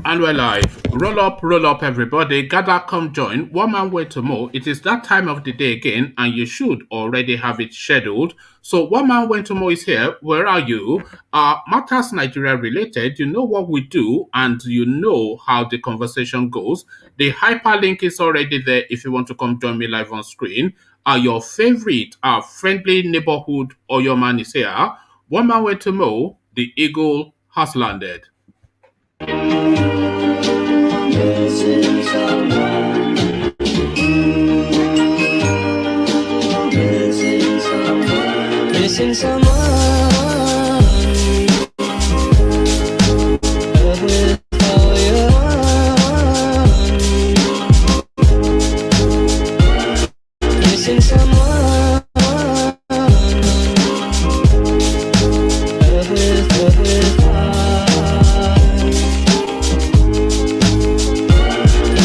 And we're live. Roll up, everybody. Gather, come join. One man way to more. It is that time of the day again, and you should already have it scheduled. So, one man way to more is here. Where are you? Matters Nigeria related. You know what we do, and you know how the conversation goes. The hyperlink is already there if you want to come join me live on screen. Your favorite, friendly neighborhood or your man is here. One man way to more. The eagle has landed. Missing someone, missing someone, missing someone. With all your missing someone. With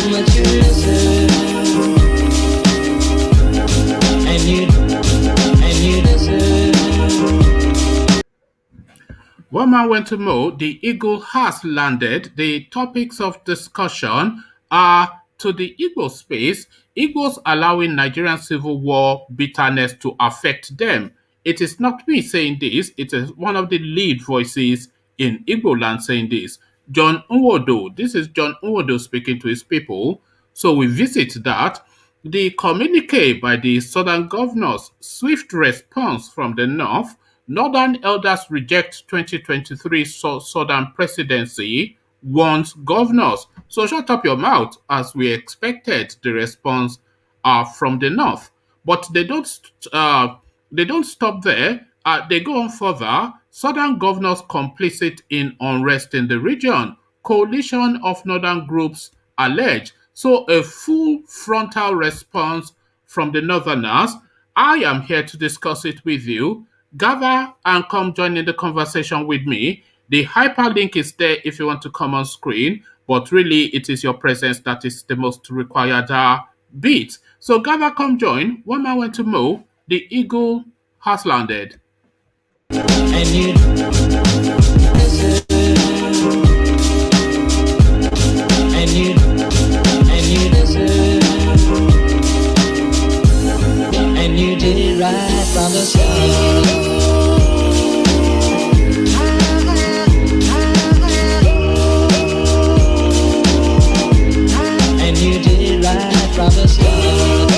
much you listen, and you deserve. One man went to mow, the eagle has landed. The topics of discussion are to the Igbo space, Igbos allowing Nigerian civil war bitterness to affect them. It is not me saying this, it is one of the lead voices in Igbo land saying this. John Nwodo, this is John Nwodo speaking to his people. So we visit that. The communique by the southern governors, swift response from the north, northern elders reject 2023 southern presidency, warns governors. So shut up your mouth, as we expected the response from the north. But they don't stop there. They go on further. Southern governors complicit in unrest in the region. Coalition of northern groups allege. So a full frontal response from the northerners. I am here to discuss it with you. Gather and come join in the conversation with me. The hyperlink is there if you want to come on screen, but really it is your presence that is the most required bit. So gather, come join. One man went to mow. The eagle has landed. And you deserve, and you deserve, and you did it right from the start. And you did it right from the start.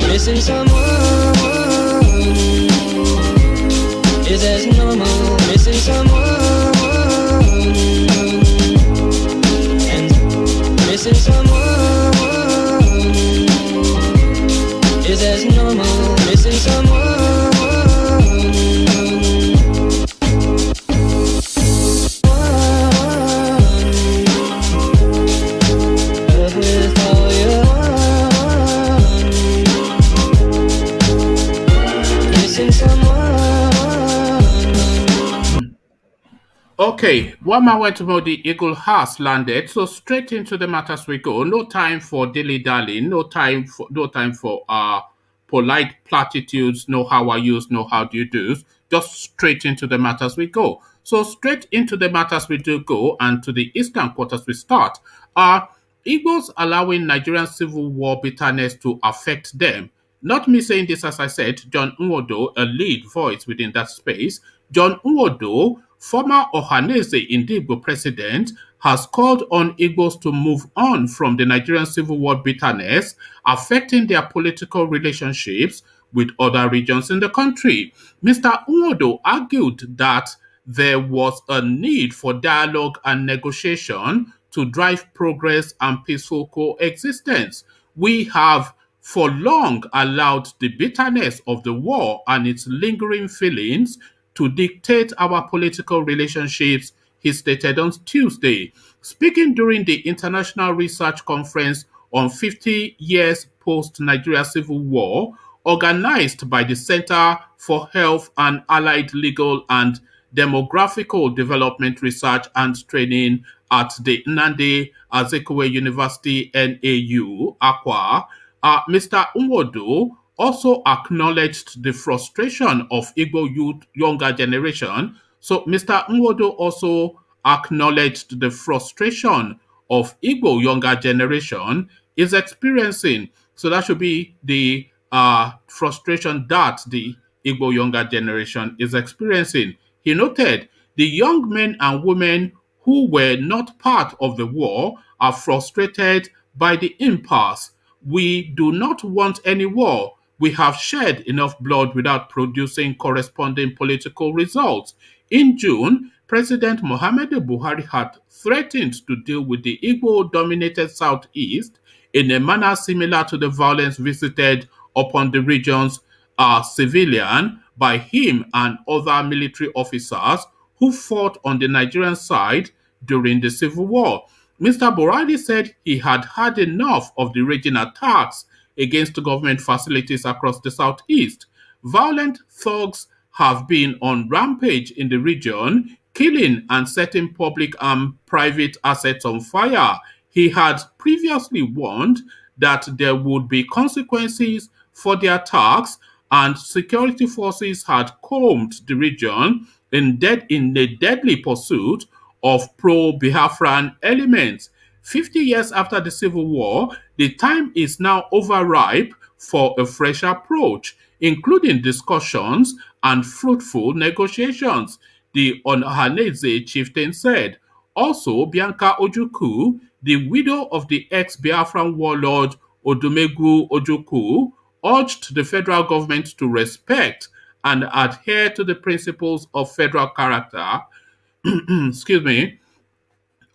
Missing someone is as normal. Missing someone, and missing someone is as normal. Missing someone. With all your missing someone. Okay, one man went to mow, the eagle has landed. So straight into the matters we go. No time for dilly dallying. No time for polite platitudes. No how are yous. No how do you do's. Just straight into the matters we go. So straight into the matters we do go, and to the eastern quarters we start. Igbos allowing Nigerian civil war bitterness to affect them. Not me saying this, as I said, John Nwodo, a lead voice within that space. John Nwodo, former Ohanese Indigbo president, has called on Igbos to move on from the Nigerian civil war bitterness affecting their political relationships with other regions in the country. Mr. Nwodo argued that there was a need for dialogue and negotiation to drive progress and peaceful coexistence. We have for long allowed the bitterness of the war and its lingering feelings to dictate our political relationships, he stated on Tuesday. Speaking during the International Research Conference on 50 Years Post Nigeria Civil War, organized by the Center for Health and Allied Legal and Demographical Development Research and Training at the Nnamdi Azikiwe University, NAU, Akwa, Mr. Nwodo also acknowledged the frustration of Igbo youth, younger generation. So Mr. Nwodo also acknowledged the frustration of Igbo younger generation is experiencing. So that should be the frustration that the Igbo younger generation is experiencing. He noted the young men and women who were not part of the war are frustrated by the impasse. We do not want any war. We have shed enough blood without producing corresponding political results. In June, President Muhammadu Buhari had threatened to deal with the Igbo dominated Southeast in a manner similar to the violence visited upon the region's civilian by him and other military officers who fought on the Nigerian side during the Civil War. Mr. Borali said he had had enough of the raging attacks against government facilities across the southeast. Violent thugs have been on rampage in the region, killing and setting public and private assets on fire. He had previously warned that there would be consequences for the attacks, and security forces had combed the region in a deadly pursuit of pro-Biafran elements. 50 years after the Civil War, the time is now overripe for a fresh approach, including discussions and fruitful negotiations, the Ohaneze chieftain said. Also, Bianca Ojukwu, the widow of the ex-Biafran warlord Odumegwu Ojukwu, urged the federal government to respect and adhere to the principles of federal character. Excuse me.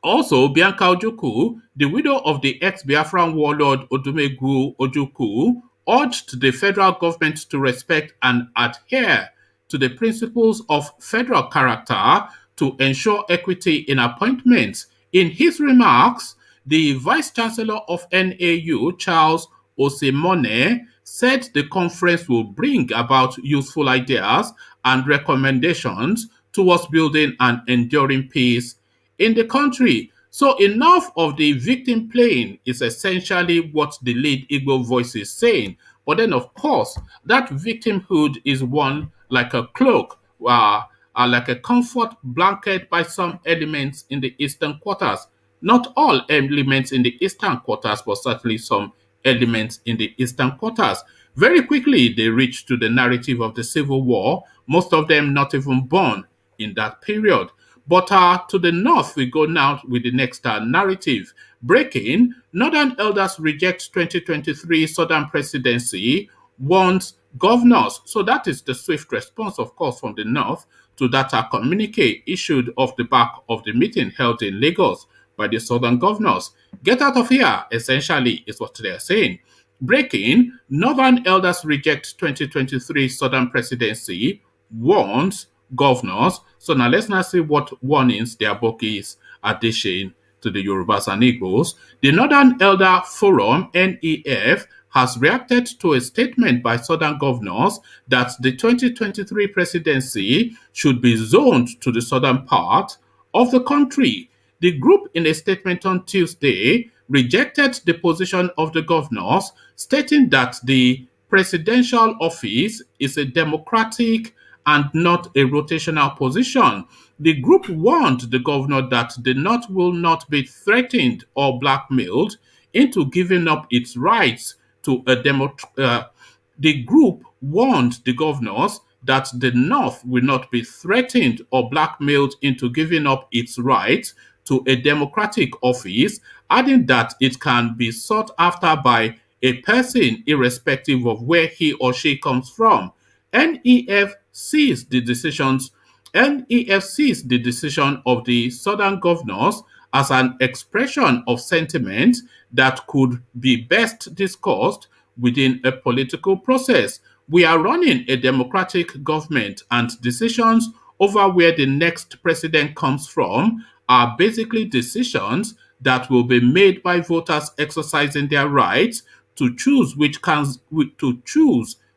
Also, Bianca Ojukwu, the widow of the ex-Biafran warlord Odumegwu Ojukwu, urged the federal government to respect and adhere to the principles of federal character to ensure equity in appointments. In his remarks, the Vice Chancellor of NAU, Charles Osemone, said the conference will bring about useful ideas and recommendations towards building an enduring peace in the country. So enough of the victim playing is essentially what the lead Igbo voice is saying. But then, of course, that victimhood is worn like a cloak, like a comfort blanket by some elements in the eastern quarters. Not all elements in the eastern quarters, but certainly some elements in the eastern quarters. Very quickly, they reach to the narrative of the Civil War, most of them not even born in that period. But to the north, we go now with the next narrative. Breaking, Northern elders reject 2023 Southern presidency, warns governors. So that is the swift response, of course, from the north to that communique issued off the back of the meeting held in Lagos by the Southern governors. Get out of here, essentially, is what they are saying. Breaking, Northern elders reject 2023 Southern presidency, warns governors. So now let's now see what warnings their bookies are dishing to the Yorubas and Igbos. The Northern Elder Forum, NEF, has reacted to a statement by Southern governors that the 2023 presidency should be zoned to the southern part of the country. The group, in a statement on Tuesday, rejected the position of the governors, stating that the presidential office is a democratic and not a rotational position. The group warned the governor that the North will not be threatened or blackmailed into giving up its rights to a the group warned the governors that the North will not be threatened or blackmailed into giving up its rights to a democratic office, adding that it can be sought after by a person irrespective of where he or she comes from. NEF sees the decisions NEF sees the decision of the Southern governors as an expression of sentiment that could be best discussed within a political process. We are running a democratic government, and decisions over where the next president comes from are basically decisions that will be made by voters exercising their rights to choose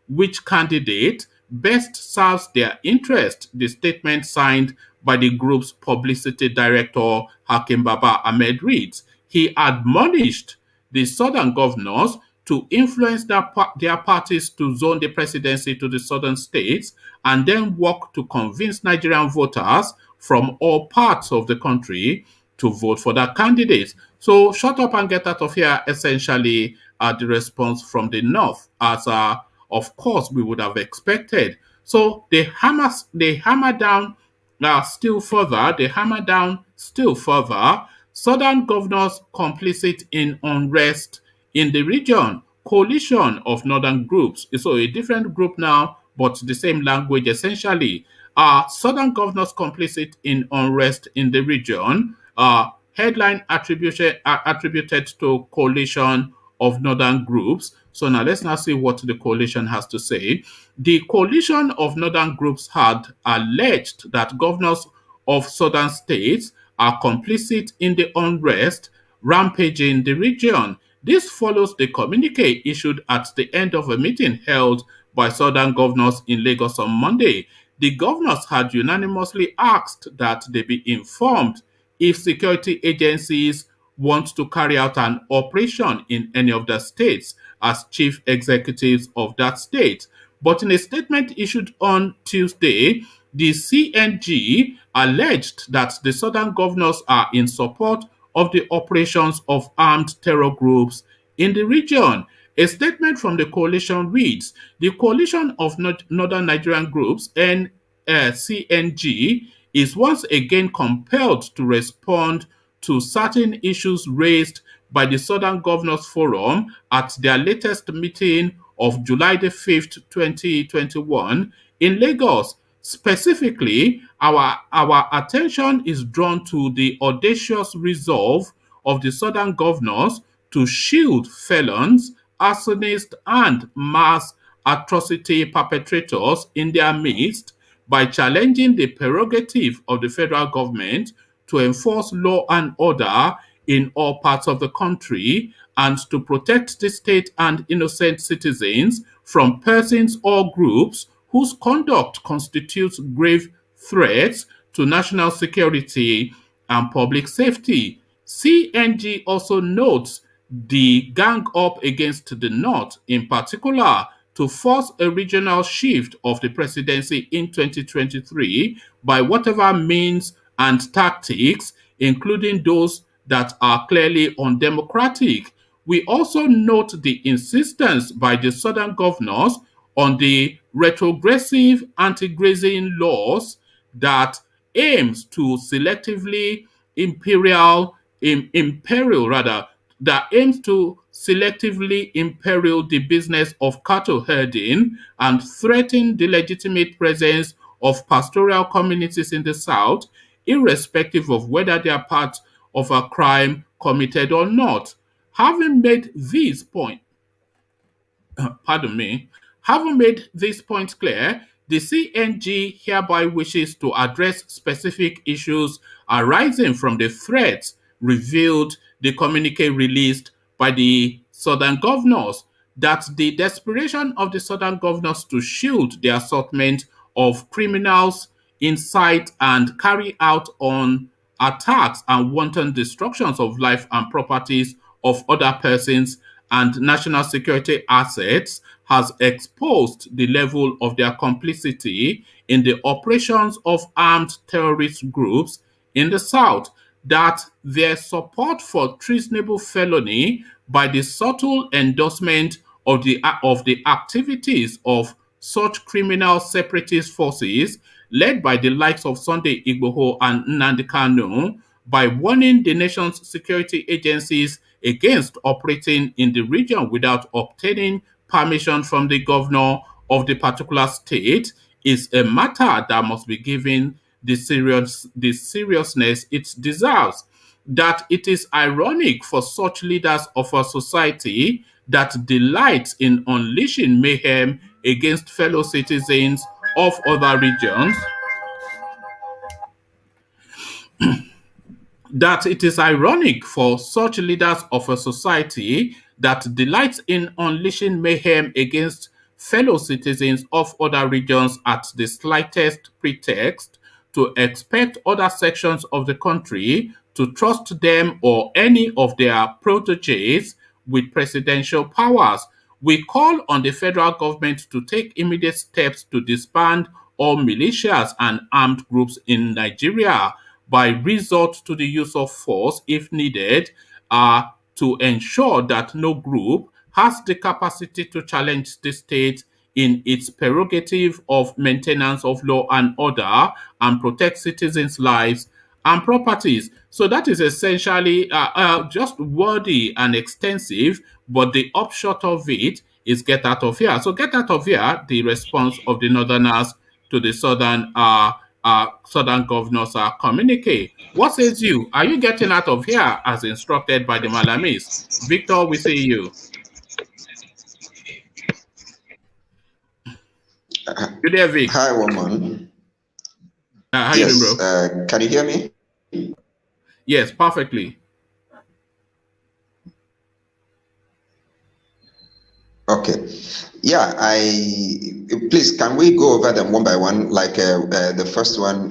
which candidate best serves their interest, the statement signed by the group's publicity director Hakim Baba Ahmed reads. He admonished the southern governors to influence their parties to zone the presidency to the southern states and then work to convince Nigerian voters from all parts of the country to vote for that candidate. So shut up and get out of here, essentially, the response from the north, as of course we would have expected. So they hammer down still further. They hammer down still further. Southern governors complicit in unrest in the region. Coalition of northern groups. So a different group now, but the same language essentially. Southern governors complicit in unrest in the region. Headline attributed to coalition of northern groups. So now let's see what the coalition has to say. The coalition of northern groups had alleged that governors of southern states are complicit in the unrest rampaging the region. This follows the communique issued at the end of a meeting held by southern governors in Lagos on Monday. The governors had unanimously asked that they be informed if security agencies want to carry out an operation in any of the states as chief executives of that state. But in a statement issued on Tuesday, the CNG alleged that the southern governors are in support of the operations of armed terror groups in the region. A statement from the coalition reads, the coalition of northern Nigerian groups, CNG, is once again compelled to respond to certain issues raised by the Southern Governors Forum at their latest meeting of July the 5th, 2021 in Lagos. Specifically, our attention is drawn to the audacious resolve of the Southern governors to shield felons, arsonists, and mass atrocity perpetrators in their midst by challenging the prerogative of the federal government to enforce law and order in all parts of the country and to protect the state and innocent citizens from persons or groups whose conduct constitutes grave threats to national security and public safety. CNG also notes the gang up against the North, in particular, to force a regional shift of the presidency in 2023 by whatever means and tactics, including those that are clearly undemocratic. We also note the insistence by the southern governors on the retrogressive anti-grazing laws that aims to selectively imperil rather that aims to selectively imperil the business of cattle herding and threaten the legitimate presence of pastoral communities in the south, irrespective of whether they are part of a crime committed or not. Having made these points, pardon me, having made this point clear, the CNG hereby wishes to address specific issues arising from the threats revealed the communique released by the southern governors, that the desperation of the southern governors to shield the assortment of criminals incite and carry out on attacks and wanton destructions of life and properties of other persons and national security assets has exposed the level of their complicity in the operations of armed terrorist groups in the South, that their support for treasonable felony by the subtle endorsement of the activities of such criminal separatist forces led by the likes of Sunday Igboho and Nnamdi Kanu by warning the nation's security agencies against operating in the region without obtaining permission from the governor of the particular state is a matter that must be given the seriousness it deserves. That it is ironic for such leaders of a society that delights in unleashing mayhem against fellow citizens of other regions, that it is ironic for such leaders of a society that delights in unleashing mayhem against fellow citizens of other regions at the slightest pretext to expect other sections of the country to trust them or any of their proteges with presidential powers. We call on the federal government to take immediate steps to disband all militias and armed groups in Nigeria by resort to the use of force if needed uh, to ensure that no group has the capacity to challenge the state in its prerogative of maintenance of law and order and protect citizens' lives and properties. So that is essentially just wordy and extensive, but the upshot of it is get out of here. So get out of here, the response of the Northerners to the Southern governors communique. What says you? Are you getting out of here as instructed by the Malamis? Victor, we see you. You there, Vic? Hi, woman. How you doing, Yes, bro? can you hear me? Yes, perfectly. Okay. Yeah, please, can we go over them one by one? Like the first one,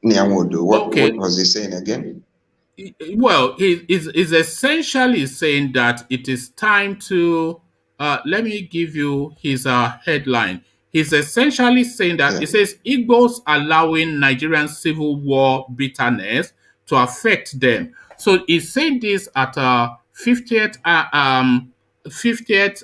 Nwodo. What Okay. was he saying again? Well, is essentially saying that it is time to. Let me give you his headline. He's essentially saying that Yeah. it says Igbos allowing Nigerian civil war bitterness to affect them. So he's saying this at 50th,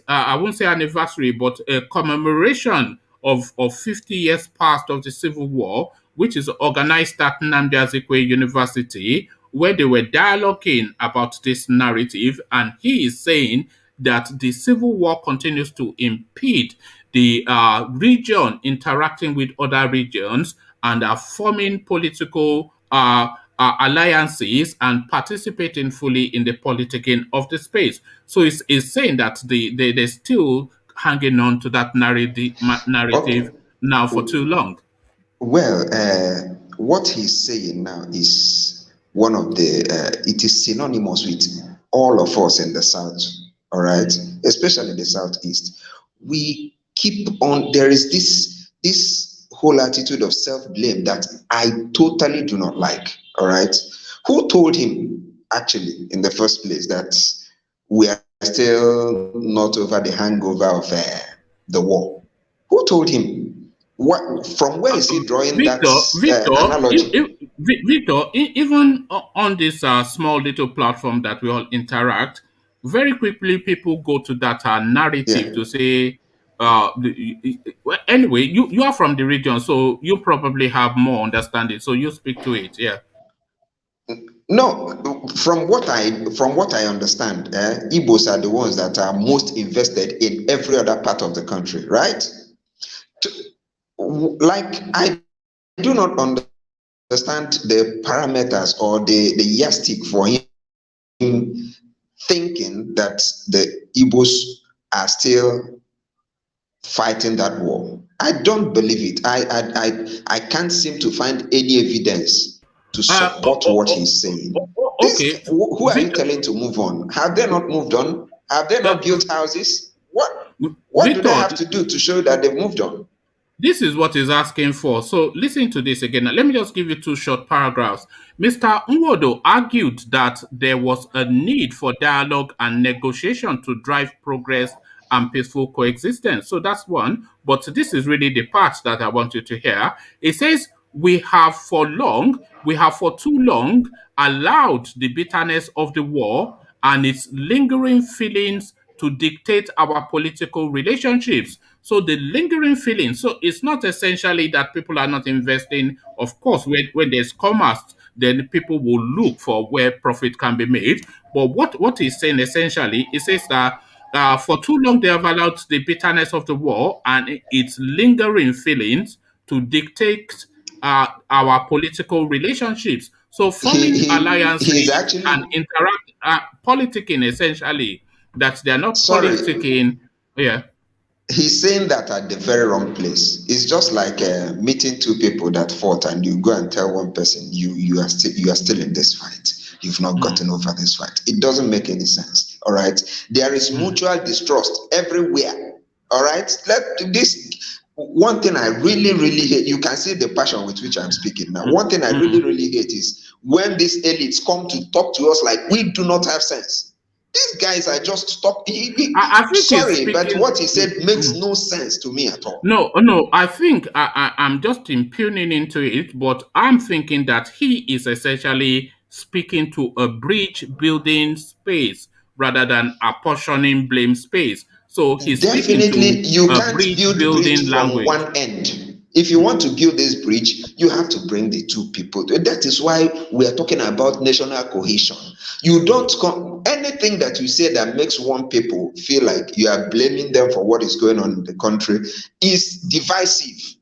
I won't say anniversary, but a commemoration of 50 years past of the Civil War, which is organized at Nnamdi Azikiwe University, where they were dialoguing about this narrative. And he is saying that the Civil War continues to impede the region interacting with other regions and are forming political alliances and participating fully in the politicking of the space. So it's saying that they're still hanging on to that narrative Okay. now for too long. Well, what he's saying now is one of the, it is synonymous with all of us in the South, all right, especially the Southeast. We keep on, there is this whole attitude of self-blame that I totally do not like, all right. Who told him actually in the first place that we are still not over the hangover of the war? Who told him? What, from where is he drawing that analogy? Victor, even on this small little platform that we all interact, very quickly people go to that narrative Yeah. to say, well, anyway, you are from the region, so you probably have more understanding. So you speak to it. Yeah. No, from what I understand, Igbos are the ones that are most invested in every other part of the country, right? Like, I do not understand the parameters or the yardstick for him thinking that the Igbos are still fighting that war. I don't believe it. I can't seem to find any evidence to support what he's saying. Okay, Who are you Victor, telling to move on? Have they not moved on? Have they uh, not built houses? What do they Victor, have to do to show that they've moved on? this is what he's asking for. So listen to this again. Let me just give you two short paragraphs. Mr. Nwodo argued that there was a need for dialogue and negotiation to drive progress and peaceful coexistence. So that's one. But this is really the part that I want you to hear. It says, we have for too long allowed the bitterness of the war and its lingering feelings to dictate our political relationships. So the lingering feeling, so it's not essentially that people are not investing. Of course, when there's commerce, then people will look for where profit can be made. But what he's saying essentially, it says that for too long they have allowed the bitterness of the war and its lingering feelings to dictate our political relationships. So forming He's alliances and actually, interact politicking essentially that they are not sorry, politicking. Yeah. he's saying that at the very wrong place. It's just like meeting two people that fought, and you go and tell one person you are still in this fight. You've not Mm, gotten over this fight. It doesn't make any sense. All right. There is mm, mutual distrust everywhere. All right. Let this one thing I really, really hate. You can see the passion with which I'm speaking now. mm, One thing I really, mm, really hate is when these elites come to talk to us like we do not have sense. These guys are just stop. I think he's Sorry, but speaking. what he said makes no sense to me at all. No, no, I think I'm just impugning into it, but I'm thinking that he is essentially speaking to a bridge building space rather than apportioning blame space. So he's speaking to Definitely, you a can't bridge build building bridge from language. one end. If you want to build this bridge, you have to bring the two people. That is why we are talking about national cohesion. You don't anything that you say that makes one people feel like you are blaming them for what is going on in the country is divisive.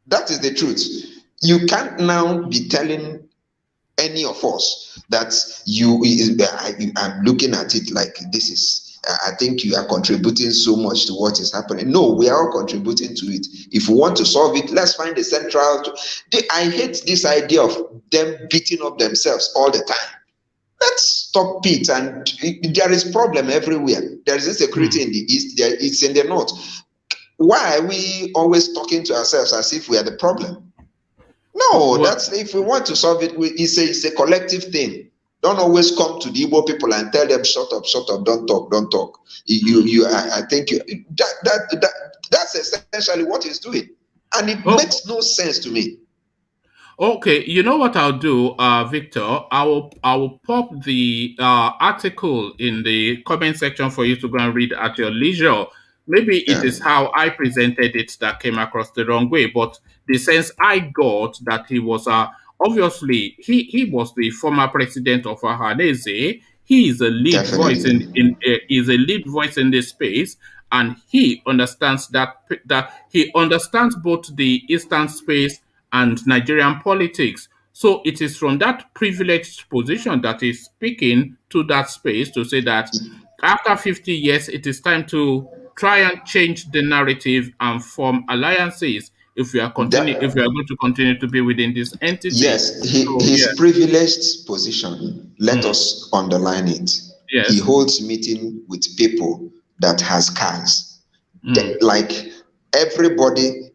That is the truth. You can't now be telling any of us that I'm looking at it like this is I think you are contributing so much to what is happening. No, we are all contributing to it. If we want to solve it, let's find a central. I hate this idea of them beating up themselves all the time. Let's stop it. And there is problem everywhere. There is insecurity in the east. It's in the north. Why are we always talking to ourselves as if we are the problem? No, Well, that's if we want to solve it, it's a collective thing. Don't always come to the Igbo people and tell them shut up, don't talk, don't talk. I think that's essentially what he's doing, and it oh, makes no sense to me. okay, you know what I'll do, Victor? I will pop the article in the comment section for you to go and read at your leisure. Maybe it Yeah, is how I presented it that came across the wrong way, but the sense I got that he was obviously he was the former president of Ahanese. He is a lead voice definitely. is a lead voice in this space, and he understands that he understands both the eastern space and Nigerian politics. So it is from that privileged position that he's speaking to that space to say that after 50 years, it is time to try and change the narrative and form alliances if we are That going to continue to be within this entity. Yes, So yeah. his privileged position, let Mm, us underline it. He yes. holds meeting with people that has cars. Mm, Like everybody,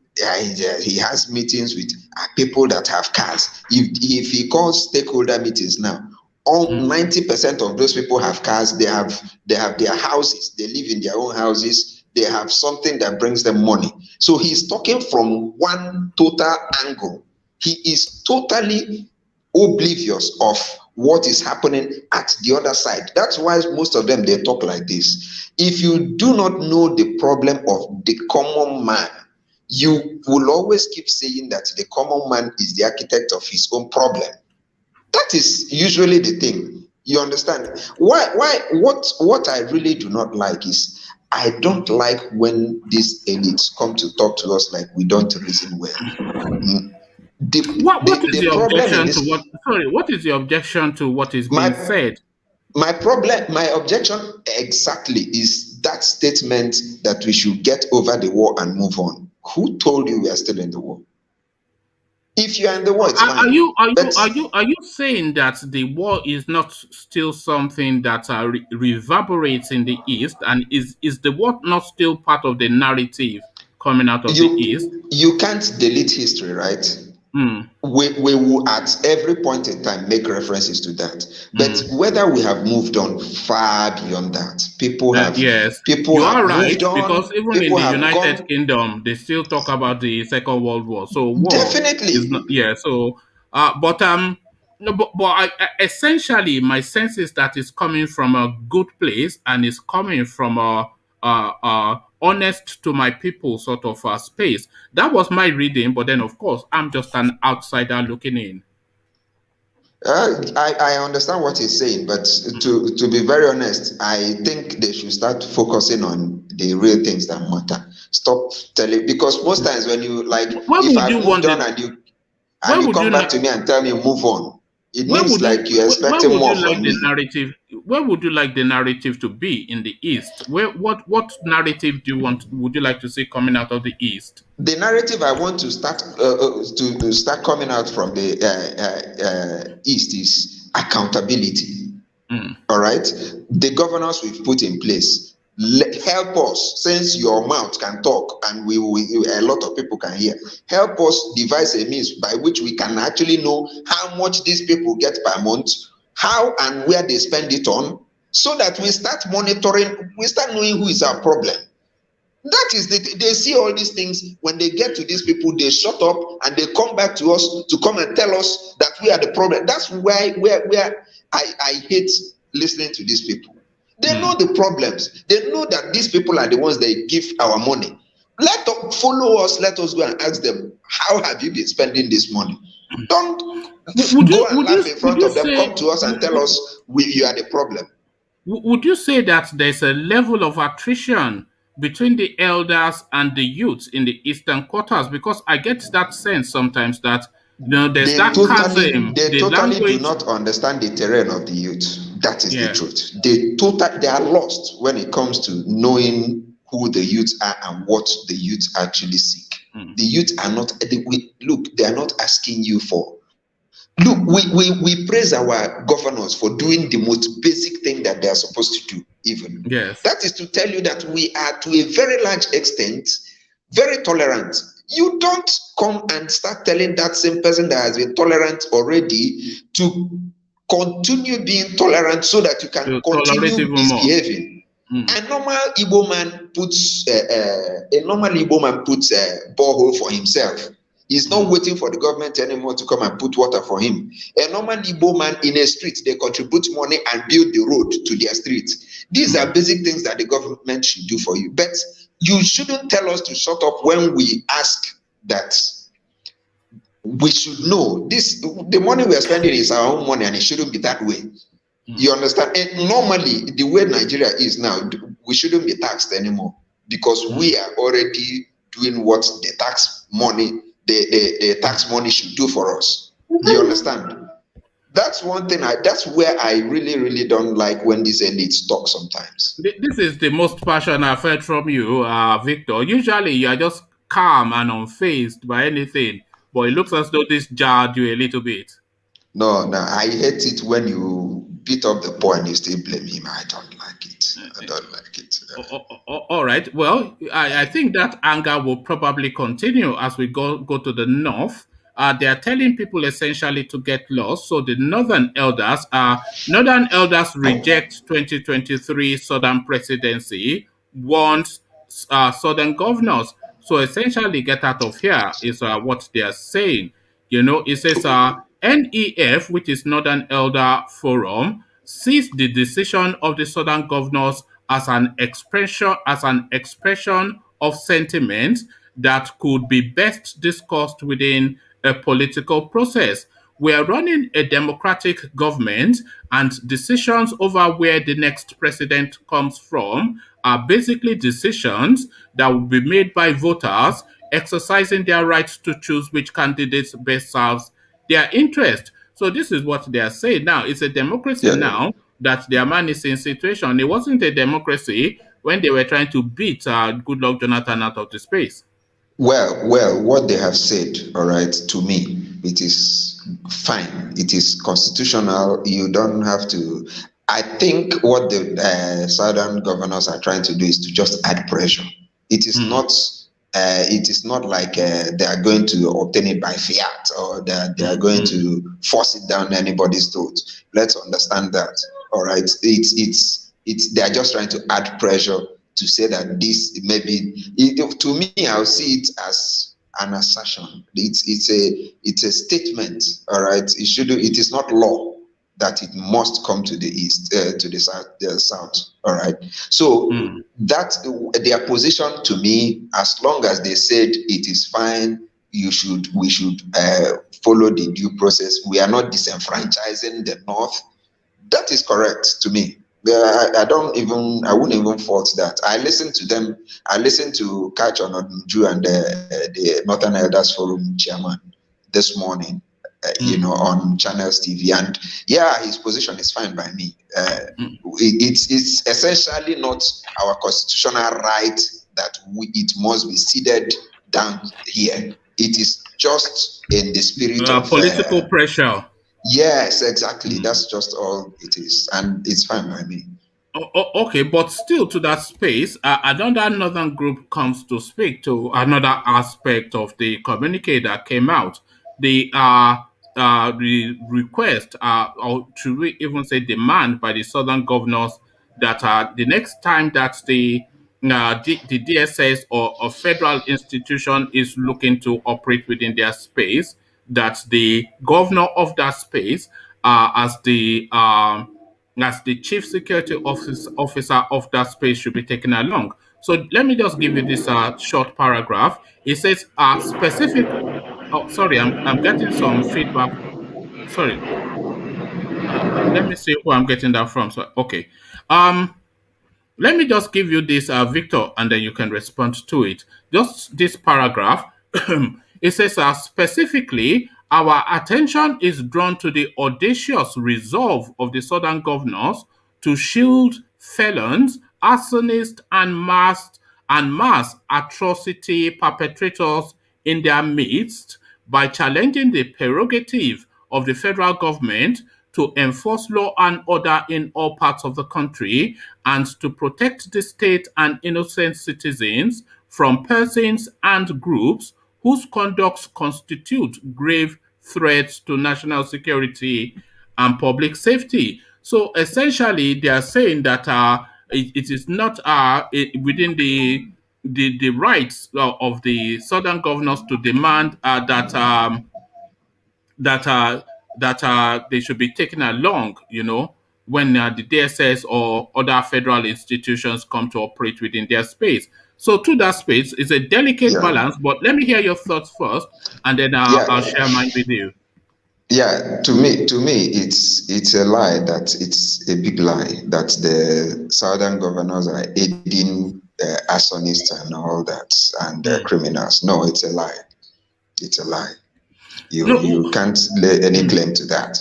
he has meetings with people that have cars. If he calls stakeholder meetings now, all mm, 90% of those people have cars. They have their houses. They live in their own houses. They have something that brings them money. So he's talking from one total angle. He is totally oblivious of what is happening at the other side. That's why most of them they talk like this. If you do not know the problem of the common man, you will always keep saying that the common man is the architect of his own problem. That is usually the thing. You understand? What I really do not like is I don't like when these elites come to talk to us like we don't reason well. Mm. The, what is the your problem in objection to this, what is your objection to what is being my said? my objection exactly is that statement that we should get over the war and move on. Who told you we are still in the war? If you are in the war, it's Are fine. you are you But are you are you saying that the war is not still something that reverberates in the east, and is the war not still part of the narrative coming out of the east? you can't delete history, right? Mm, We will at every point in time make references to that. But mm. whether we have moved on far beyond that, Yes, people you are have right moved because on, even in people the have United gone. Kingdom, they still talk about the Second World War. So war is not, Definitely. yeah. So, but no, but essentially, my sense is that it's coming from a good place and it's coming from a honest to my people sort of space. That was my reading, but then of course I'm just an outsider looking in. I understand what he's saying, but to be very honest, I think they should start focusing on the real things that matter. Stop telling, because most times when you like, When if would you I've want moved on the? and When you would come you back like? to me and tell me move on, it Where means would you like you're where expecting would more you like from the me. narrative where would you like the narrative to be in the east? Where what narrative do you want would you like to see coming out of the east? The narrative I want to start coming out from the east is accountability. Mm, All right, the governors we've put in place, help us, since your mouth can talk and a lot of people can hear. Help us devise a means by which we can actually know how much these people get per month, how and where they spend it on, so that we start monitoring, we start knowing who is our problem. That is they see all these things. When they get to these people, they shut up and they come back to us to come and tell us that we are the problem. That's why where I hate listening to these people. They know the problems. They know that these people are the ones that give our money. Let them follow us. Let us go and ask them, how have you been spending this money? Don't Would go you and laugh in would front you of them. say Come to us and tell us you are the problem. would you say that there's a level of attrition between the elders and the youths in the eastern quarters? Because I get that sense sometimes that there's that chasm, They the totally do language. not understand the terrain of the youth. That is the Yeah. truth. They are lost when it comes to knowing who the youth are and what the youth actually seek. Mm. The youth are not they are not asking you for. Look, we praise our governors for doing the most basic thing that they are supposed to do, even. Yes. That is to tell you that we are, to a very large extent, very tolerant. You don't come and start telling that same person that has been tolerant already to continue being tolerant so that you can To tolerate continue even more. misbehaving. Mm. A normal Igbo man puts borehole for himself. He's not Mm. waiting for the government anymore to come and put water for him. A normal Igbo man in a street, they contribute money and build the road to their street. These are basic things that the government should do for you. But you shouldn't tell us to shut up when we ask that. We should know this. The money we are spending is our own money, and it shouldn't be that way. You understand? And normally, the way Nigeria is now, we shouldn't be taxed anymore because we are already doing what the tax money should do for us. You understand? That's one thing. That's where I really, really don't like when these elites talk sometimes. This is the most passion I've heard from you, Victor. Usually you are just calm and unfazed by anything, but it looks as though this jarred you a little bit. No, no, I hate it when you beat up the boy and you still blame him. I don't like it. I don't like it. All right. Well, I think that anger will probably continue as we go to the north. They are telling people essentially to get lost. So the northern elders reject 2023 southern presidency, want southern governors. So essentially, get out of here is what they are saying. It says NEF, which is Northern Elder Forum, sees the decision of the southern governors as an expression of sentiment that could be best discussed within a political process. We are running a democratic government, and decisions over where the next president comes from are basically decisions that will be made by voters exercising their right to choose which candidates best serves their interest. So this is what they are saying now. It's a democracy Yeah. now that their man is in situation. It wasn't a democracy when they were trying to beat Goodluck Jonathan out of the space. Well, what they have said, all right, to me, it is fine. It is constitutional. You don't have to. I think what the southern governors are trying to do is to just add pressure. It is Mm, not. It is not like they are going to obtain it by fiat or that they are mm, going mm. to force it down anybody's throat. Let's understand that. All right, it's they are just trying to add pressure to say that this maybe to me I'll see it as an assertion. It's a statement. All right, it is not law that it must come to the east, to the south. All right, so Mm. that their position to me, as long as they said it is fine, we should follow the due process. We are not disenfranchising the north. That is correct to me. I wouldn't even fault that. I listened to them. I listened to Catch on Odunju and the Northern Elders Forum chairman this morning, on Channels TV. And yeah, his position is fine by me. It's essentially not our constitutional right that it must be ceded down here. It is just in the spirit of Political pressure. yes, exactly. Mm. That's just all it is, and it's fine by me. Okay, but still to that space, another northern group comes to speak to another aspect of the communique that came out. The request, or should we even say demand by the southern governors that the next time that the DSS or federal institution is looking to operate within their space, that the governor of that space, as the chief security officer of that space, should be taken along. So let me just give you this short paragraph. It says specific. Oh, sorry, I'm getting some feedback. Sorry, let me see who I'm getting that from. So okay, um, let me just give you this, Victor, and then you can respond to it. Just this paragraph. It says, specifically, our attention is drawn to the audacious resolve of the Southern governors to shield felons, arsonists, and mass atrocity perpetrators in their midst by challenging the prerogative of the federal government to enforce law and order in all parts of the country and to protect the state and innocent citizens from persons and groups whose conducts constitute grave threats to national security and public safety. So essentially, they are saying that it is not within the rights of the southern governors to demand that they should be taken along, when the DSS or other federal institutions come to operate within their space. So to that space is a delicate Yeah, balance, but let me hear your thoughts first, and then I'll yeah, share mine with you. yeah. To me, it's a lie. That it's a big lie that the southern governors are aiding arsonists and all that and Mm. criminals. No, it's a lie. It's a lie. You No. you can't lay any Mm, claim to that.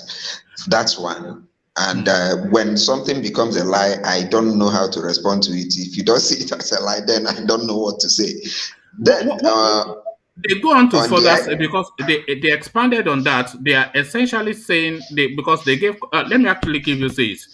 That's one. And mm. when something becomes a lie, I don't know how to respond to it. If you don't see it as a lie, then I don't know what to say. Then What they go on to on further say, the because they expanded on that. They are essentially saying because they gave. Let me actually give you this.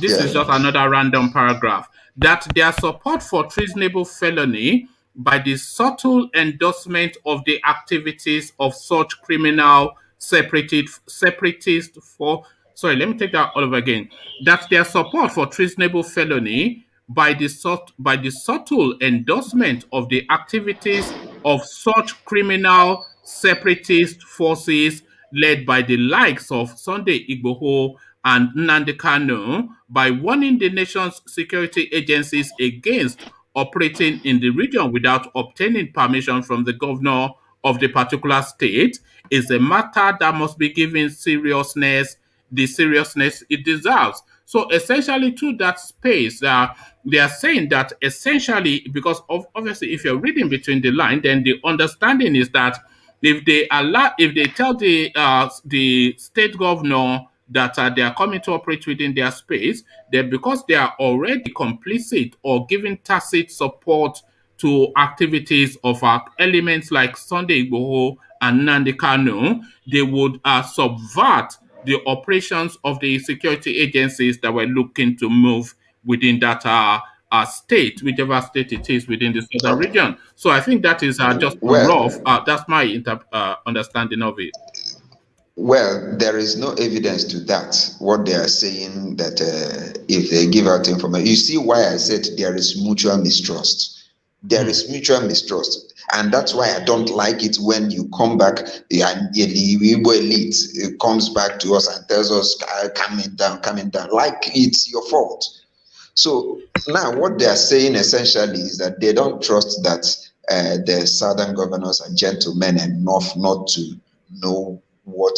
This is just yeah, another random paragraph, that their support for treasonable felony by the subtle endorsement of the activities of such criminal separatist for. Sorry, let me take that all over again. That their support for treasonable felony by the subtle endorsement of the activities of such criminal separatist forces led by the likes of Sunday Igboho and Nnamdi Kanu, by warning the nation's security agencies against operating in the region without obtaining permission from the governor of the particular state, is a matter that must be given the seriousness it deserves. So essentially, to that space, they are saying that essentially, because obviously, if you're reading between the line, then the understanding is that if they tell the state governor that they are coming to operate within their space, then because they are already complicit or giving tacit support to activities of elements like Sunday Igboho and Nnamdi Kanu, they would subvert the operations of the security agencies that were looking to move within that state, whichever state it is within the southern okay. region. So I think that is just rough. Well, That's my understanding of it. there is no evidence to that. What they are saying that if they give out information, you see why I said there is mutual mistrust. There Mm, is mutual mistrust, and that's why I don't like it when you come back and the Igbo elite comes back to us and tells us coming down, like it's your fault. So now what they are saying essentially is that they don't trust that the southern governors are gentlemen enough not to know what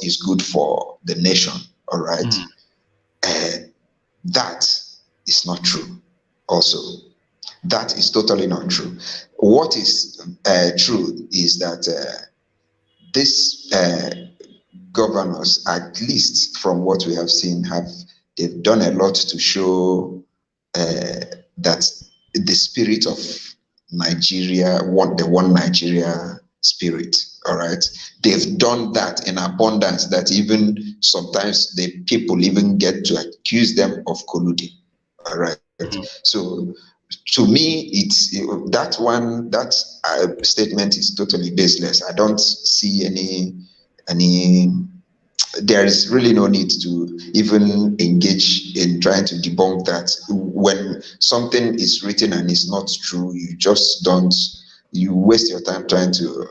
is good for the nation. All right. mm, Uh, that is not true. Also, that is totally not true. What is true is that this governors, at least from what we have seen, they've done a lot to show that the spirit of Nigeria, the one Nigeria spirit. All right, they've done that in abundance. That even sometimes the people even get to accuse them of colluding. All right, mm. so to me, that statement is totally baseless. I don't see any there is really no need to even engage in trying to debunk that. When something is written and it's not true, you just don't, you waste your time trying to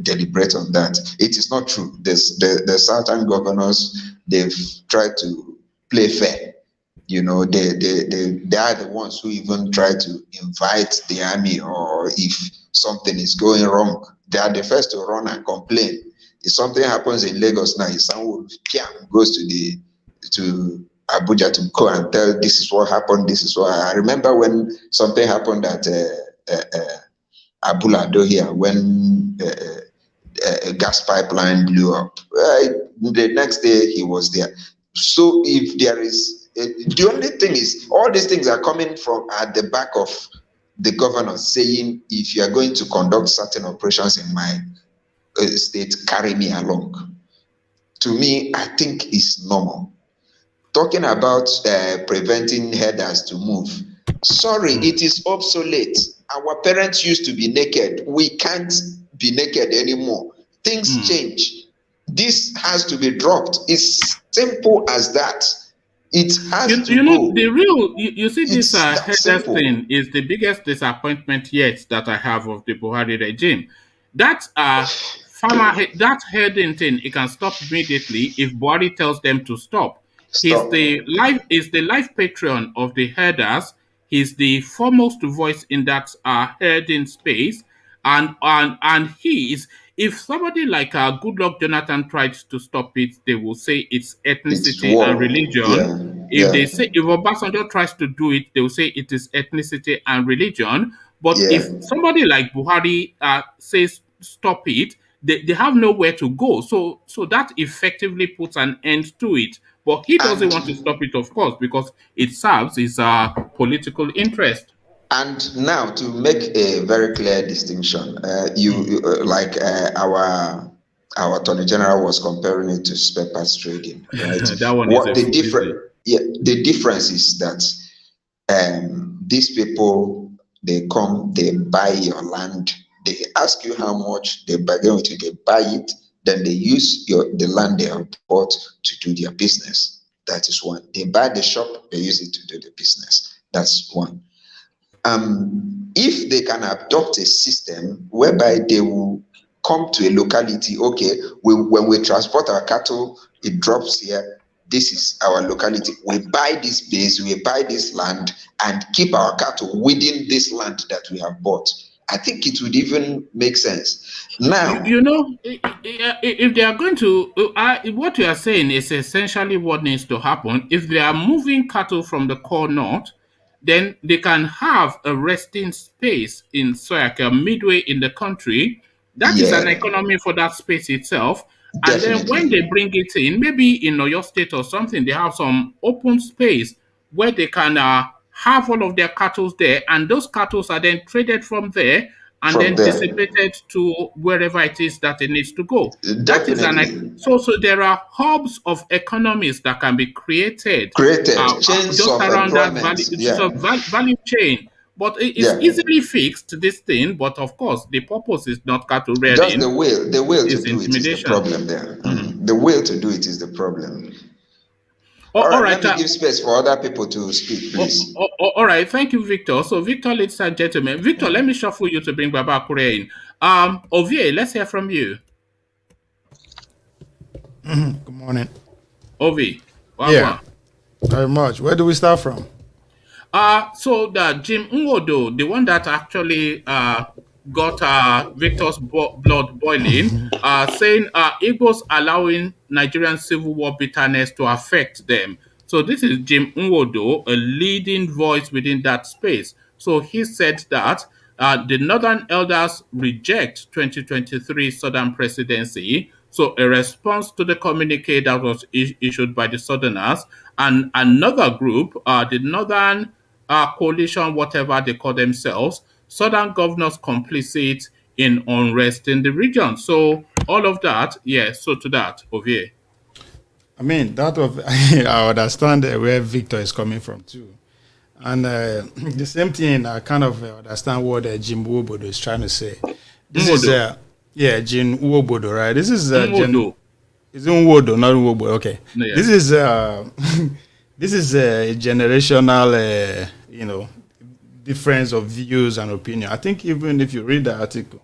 deliberate on that. It is not true. The Southern governors, they've tried to play fair. You know, they are the ones who even try to invite the army, or if something is going wrong, they are the first to run and complain. If something happens in Lagos now, someone goes to Abuja to go and tell, this is what happened, this is what I remember when something happened at Abulado here, when a gas pipeline blew up. The next day he was there. So if there is, the only thing is, all these things are coming from at the back of the governor saying, if you are going to conduct certain operations in my state, carry me along. To me, I think it's normal. Talking about preventing herders to move. Sorry, it is obsolete. Our parents used to be naked. We can't be naked anymore. Things change. This has to be dropped. It's simple as that. It has to go. The real, you see, this It's that headers simple. thing is the biggest disappointment yet that I have of the Buhari regime. That that herding thing, it can stop immediately if Buhari tells them to stop. Stop. Is the life patron of the herders. He's the foremost voice in that herding space, and he is. If somebody like Goodluck Jonathan tried to stop it, they will say it's It's ethnicity and war. religion. Yeah. If Yeah. they say if Obasanjo tries to do it, they will say it is ethnicity and religion. But Yeah. if somebody like Buhari says stop it, they have nowhere to go. So that effectively puts an end to it. But he doesn't want to And stop it, of course, because it serves his political interest. And now, to make a very clear distinction, like our attorney general was comparing it to spare parts trading, right? That one is What a the fool, isn't different, it? yeah, the difference is that these people, they come, they buy your land, they ask you how much, they bargain with you, they buy it, then they use the land they have bought to do their business. That is one. They buy the shop, they use it to do the business. That's one. If they can adopt a system whereby they will come to a locality, okay, when we transport our cattle, it drops here. This is our locality. We buy this base, we buy this land, and keep our cattle within this land that we have bought. I think it would even make sense. Now, You know, if they are going to, what you are saying is essentially what needs to happen. If they are moving cattle from the core north, then they can have a resting space in Soyaka, midway in the country. That is an yeah, economy for that space itself. And then when definitely. they bring it in, maybe in Oyo State or something, they have some open space where they can have all of their cattle there, and those cattle are then traded from there and From then there, dissipated to wherever it is that it needs to go. That is definitely so there are hubs of economies that can be created created chains just of around that employment. value, it's a Yeah, value chain. But it's yeah. easily fixed, this thing. But of course, the purpose is not cattle Just rearing, the will to it's do it is the intimidation. problem there. The will to do it is the problem. All All right, let right. me give space for other people to speak, please. All right. Thank you, Victor. So, Victor, ladies and gentlemen, Victor, let me shuffle you to bring Baba Kure in. Ovie, let's hear from you. Good morning. Ovi, Yeah, Wagwan. very much. Where do we start from? So the Jim Nwodo, the one that actually got Victor's blood boiling, saying Igbos allowing Nigerian civil war bitterness to affect them. So this is Jim Nwodo, a leading voice within that space. So he said that the Northern elders reject 2023 Southern presidency. So a response to the communique that was issued by the Southerners, and another group, the Northern coalition, whatever they call themselves, Southern governors complicit in unrest in the region. So all of that, yeah. So to that, Ovie. I mean, that of I understand where Victor is coming from too, and the same thing. I kind of understand what Jim Wobodo is trying to say. This is Nwodo, yeah, Jim Wobodo, right? This is Nwodo. It's Nwodo, not Nwobo. Okay, Yeah. this is this is a generational, difference of views and opinion. I think even if you read the article,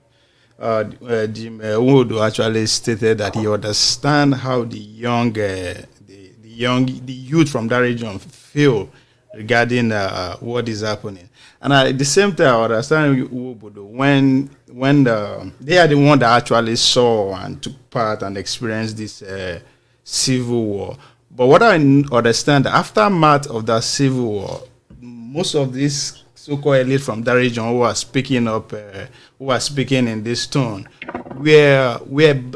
Jim Nwodo actually stated that he understand how the youth from that region feel regarding what is happening. And at the same time, I understand Nwodo when they are the one that actually saw and took part and experienced this civil war. But what I understand, the aftermath of that civil war, most of these so-called elite from that region who are speaking up, who are speaking in this tone, were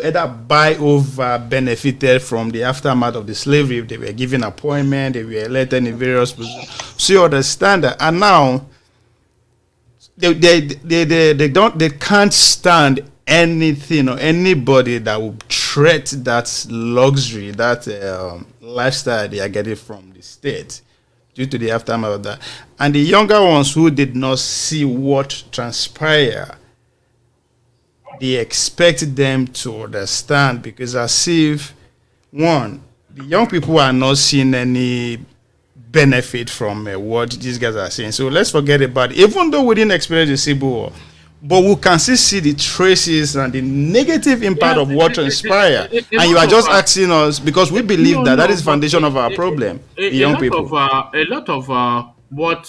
either buy over benefited from the aftermath of the slavery. They were given appointment, they were elected in various positions. So you understand that, and now they can't stand anything or anybody that will threat that luxury, that lifestyle they are getting from the state due to the aftermath of that. And the younger ones who did not see what transpired, they expect them to understand, because as if one, the young people are not seeing any benefit from what these guys are saying. So let's forget about it. Even though we didn't experience the civil war, but we can still see the traces and the negative impact Yeah, of what transpired. a And you lot are of just asking us because we believe no, that that no, is the but foundation of our problem, the young people. a lot of what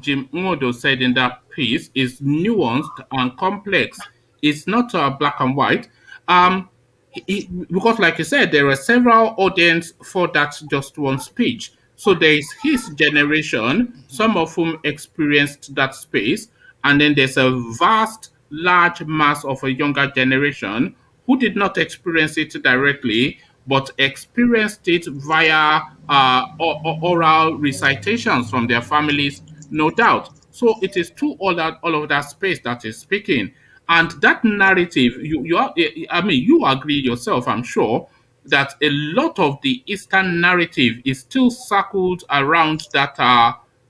Jim Nwodo said in that piece is nuanced and complex. It's not black and white. Because, like you said, there are several audience for that just one speech. So there is his generation, some of whom experienced that space, and then there's a vast, large mass of a younger generation who did not experience it directly, but experienced it via oral recitations from their families, no doubt. So it is to all of that space that is speaking. And that narrative, I mean, you agree yourself, I'm sure, that a lot of the Eastern narrative is still circled around that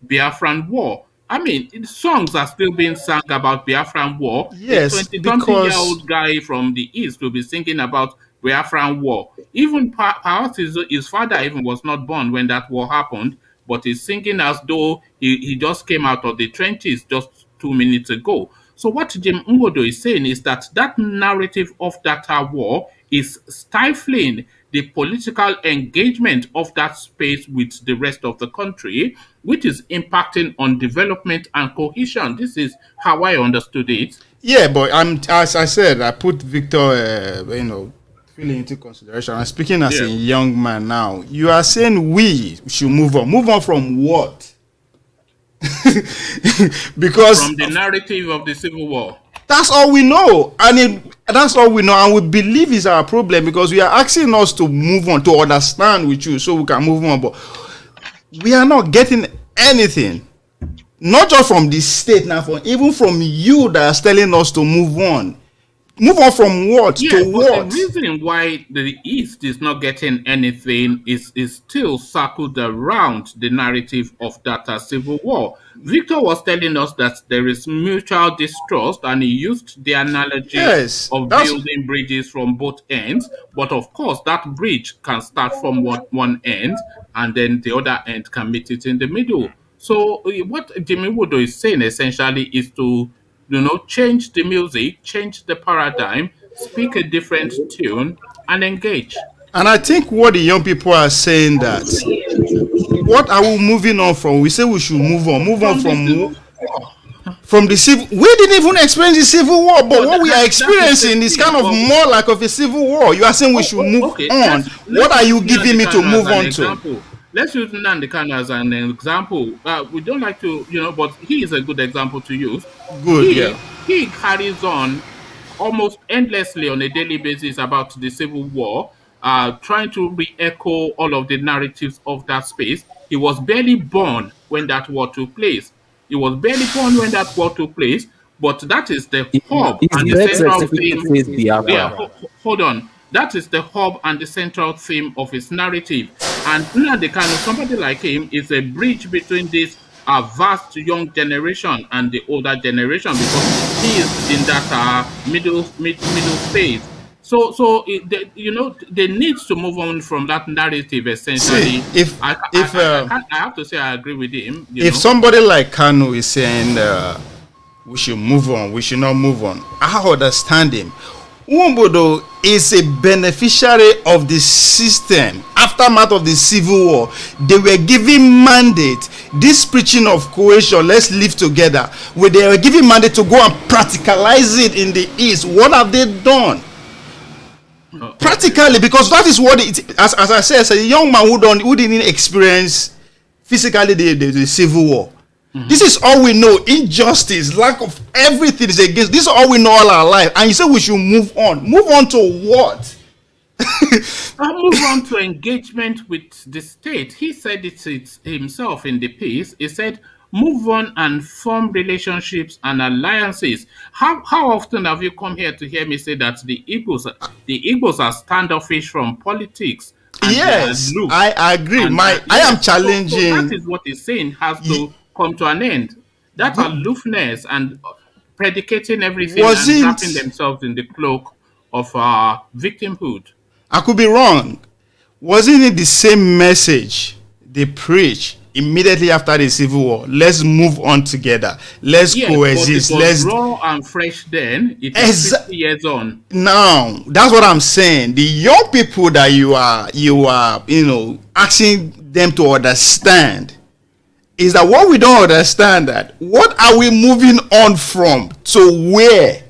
Biafran war. I mean, songs are still being sung about Biafran war. A Yes, 20 something year because old guy from the East will be singing about Biafran war. Even perhaps his father even was not born when that war happened, but he's singing as though he just came out of the trenches just 2 minutes ago. So what Jim Nwodo is saying is that that narrative of that war is stifling the political engagement of that space with the rest of the country, which is impacting on development and cohesion. This is how I understood it. yeah, but I'm, as I said, I put Victor, feeling into consideration. I'm speaking as a Yeah. young man now. You are saying we should move on. Move on from what? Because From the narrative of the Civil War. that's all we know, and that's all we know, and we believe is our problem, because we are asking us to move on, to understand with you, so we can move on, but we are not getting anything. Not just from the state now, from even from you that is telling us to move on. Move on from what Yeah, to but the what? reason why the East is not getting anything is still circled around the narrative of that civil war. Victor was telling us that there is mutual distrust, and he used the analogy Yes, of that's building bridges from both ends. But of course, that bridge can start from one end, and then the other end can meet it in the middle. So what Jimmy Woodrow is saying essentially is to change the music, change the paradigm, speak a different tune, and engage. and I think what the young people are saying, that what are we moving on from? We say we should move on From the from Civil War. the civil. We didn't even experience the civil war, but No, what we are that is the experiencing is thing. kind of But more like of a civil war. You are saying we should move okay, on. What let's are use you giving Nnamdi me to Kanu as move an on to? example. Let's use Nnamdi Kanu as an example. We don't like to, but he is a good example to use. Good, yeah. He carries on almost endlessly on a daily basis about the Civil War, trying to re-echo all of the narratives of that space. He was barely born when that war took place. He was barely born when that war took place, but that is the hub His and the birth central certificate theme. says Yeah, Biafra. hold on. That is the hub and the central theme of his narrative. And Nnamdi Kanu, somebody like him, is a bridge between this vast young generation and the older generation, because he is in that middle space. they need to move on from that narrative. See, Essentially, I have to say I agree with him. if somebody like Kanu is saying we should move on, we should not move on, I understand him. Nwodo is a beneficiary of the system. Aftermath of the civil war, they were given mandate. This preaching of cohesion, let's live together. Where they were given mandate to go and practicalize it in the East. What have they done? Practically, because that is what it, as I said, as a young man who didn't experience physically the civil war. This is all we know. Injustice, lack of everything is against. This is all we know all our life. And you say we should move on. Move on to what? I'll move on to engagement with the state. He said it himself in the piece. He said, move on and form relationships and alliances. How often have you come here to hear me say that the Igbos are standoffish from politics? And Yes, I agree. I am challenging. So that is what he's saying has to come to an end. That aloofness and predicating everything and wrapping themselves in the cloak of victimhood. I could be wrong. Wasn't it the same message they preach immediately after the civil war? Let's move on together. Let's coexist. But it was raw and fresh then. It is 50 years on. Now, that's what I'm saying. The young people that you are, asking them to understand is that what we don't understand that what are we moving on from to where?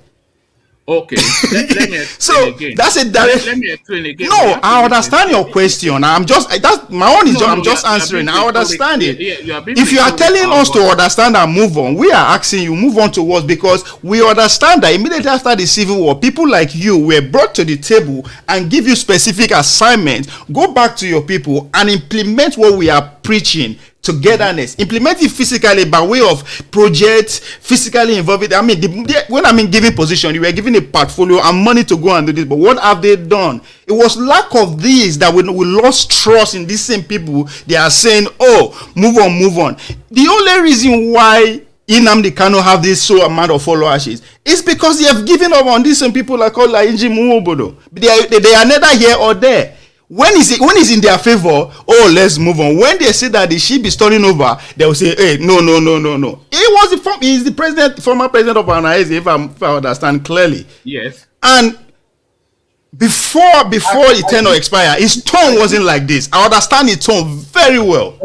Okay, let me explain so again. That's a direct. Let me explain again. No, I understand your question. I'm just I'm just answering. I understand it. If you are telling us to understand and move on, we are asking you move on to what? Because we understand that immediately after the civil war, people like you were brought to the table and give you specific assignments. Go back to your people and implement what we are preaching. Togetherness, implement it physically by way of projects, physically involved. I mean, when I mean giving position, you were given a portfolio and money to go and do this. But what have they done? It was lack of these that we lost trust in these same people. They are saying, "Oh, move on, move on." The only reason why Nnamdi Kanu have this so amount of followers is because they have given up on these same people like Nwodo. They are neither here or there. When is in their favor, oh, let's move on. When they say that the ship is turning over, they will say, hey, no. He's the former president of Unrest, if I understand clearly. Yes. And before the tenure expire, his tone wasn't like this. I understand his tone very well.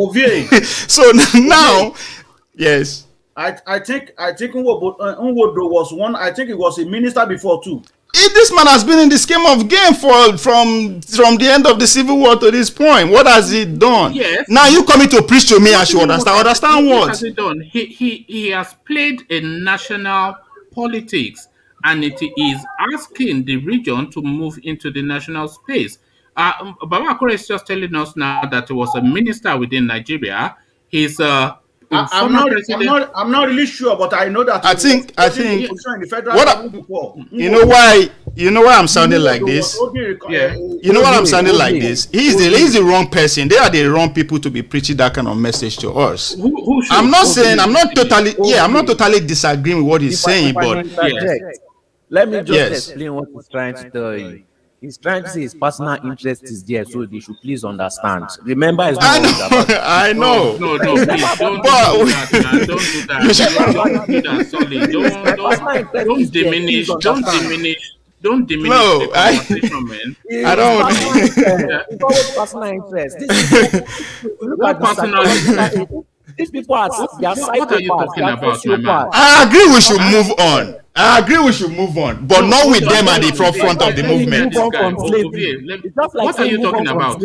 So now, yes. I think Nwodo was one. I think he was a minister before too. This man has been in the scheme of game from the end of the civil war to this point. What has he done? Yes. Now you coming to preach to me, I should understand. Understand what? What has he done? He has played in national politics, and it is asking the region to move into the national space. Baba Akure is just telling us now that he was a minister within Nigeria. He's I'm not really sure, but I know that I think in the federal before. You know why I'm sounding like this? You know what I'm sounding like this? He's the wrong person. They are the wrong people to be preaching that kind of message to us. I'm not totally disagreeing with what he's saying, but let me just explain what he's trying to tell you. He's trying to say his personal interest is there, so they should please understand. Remember, it's not about I know. No, please don't do that. Don't do that. Sorry, don't diminish No, the conversation, man. I don't. It's always personal interest. What personal? These people are psychopaths. What are you talking about, my man? I agree we should move on. But not with them at the forefront of the movement. Move on from slavery. It's just like What are you talking about?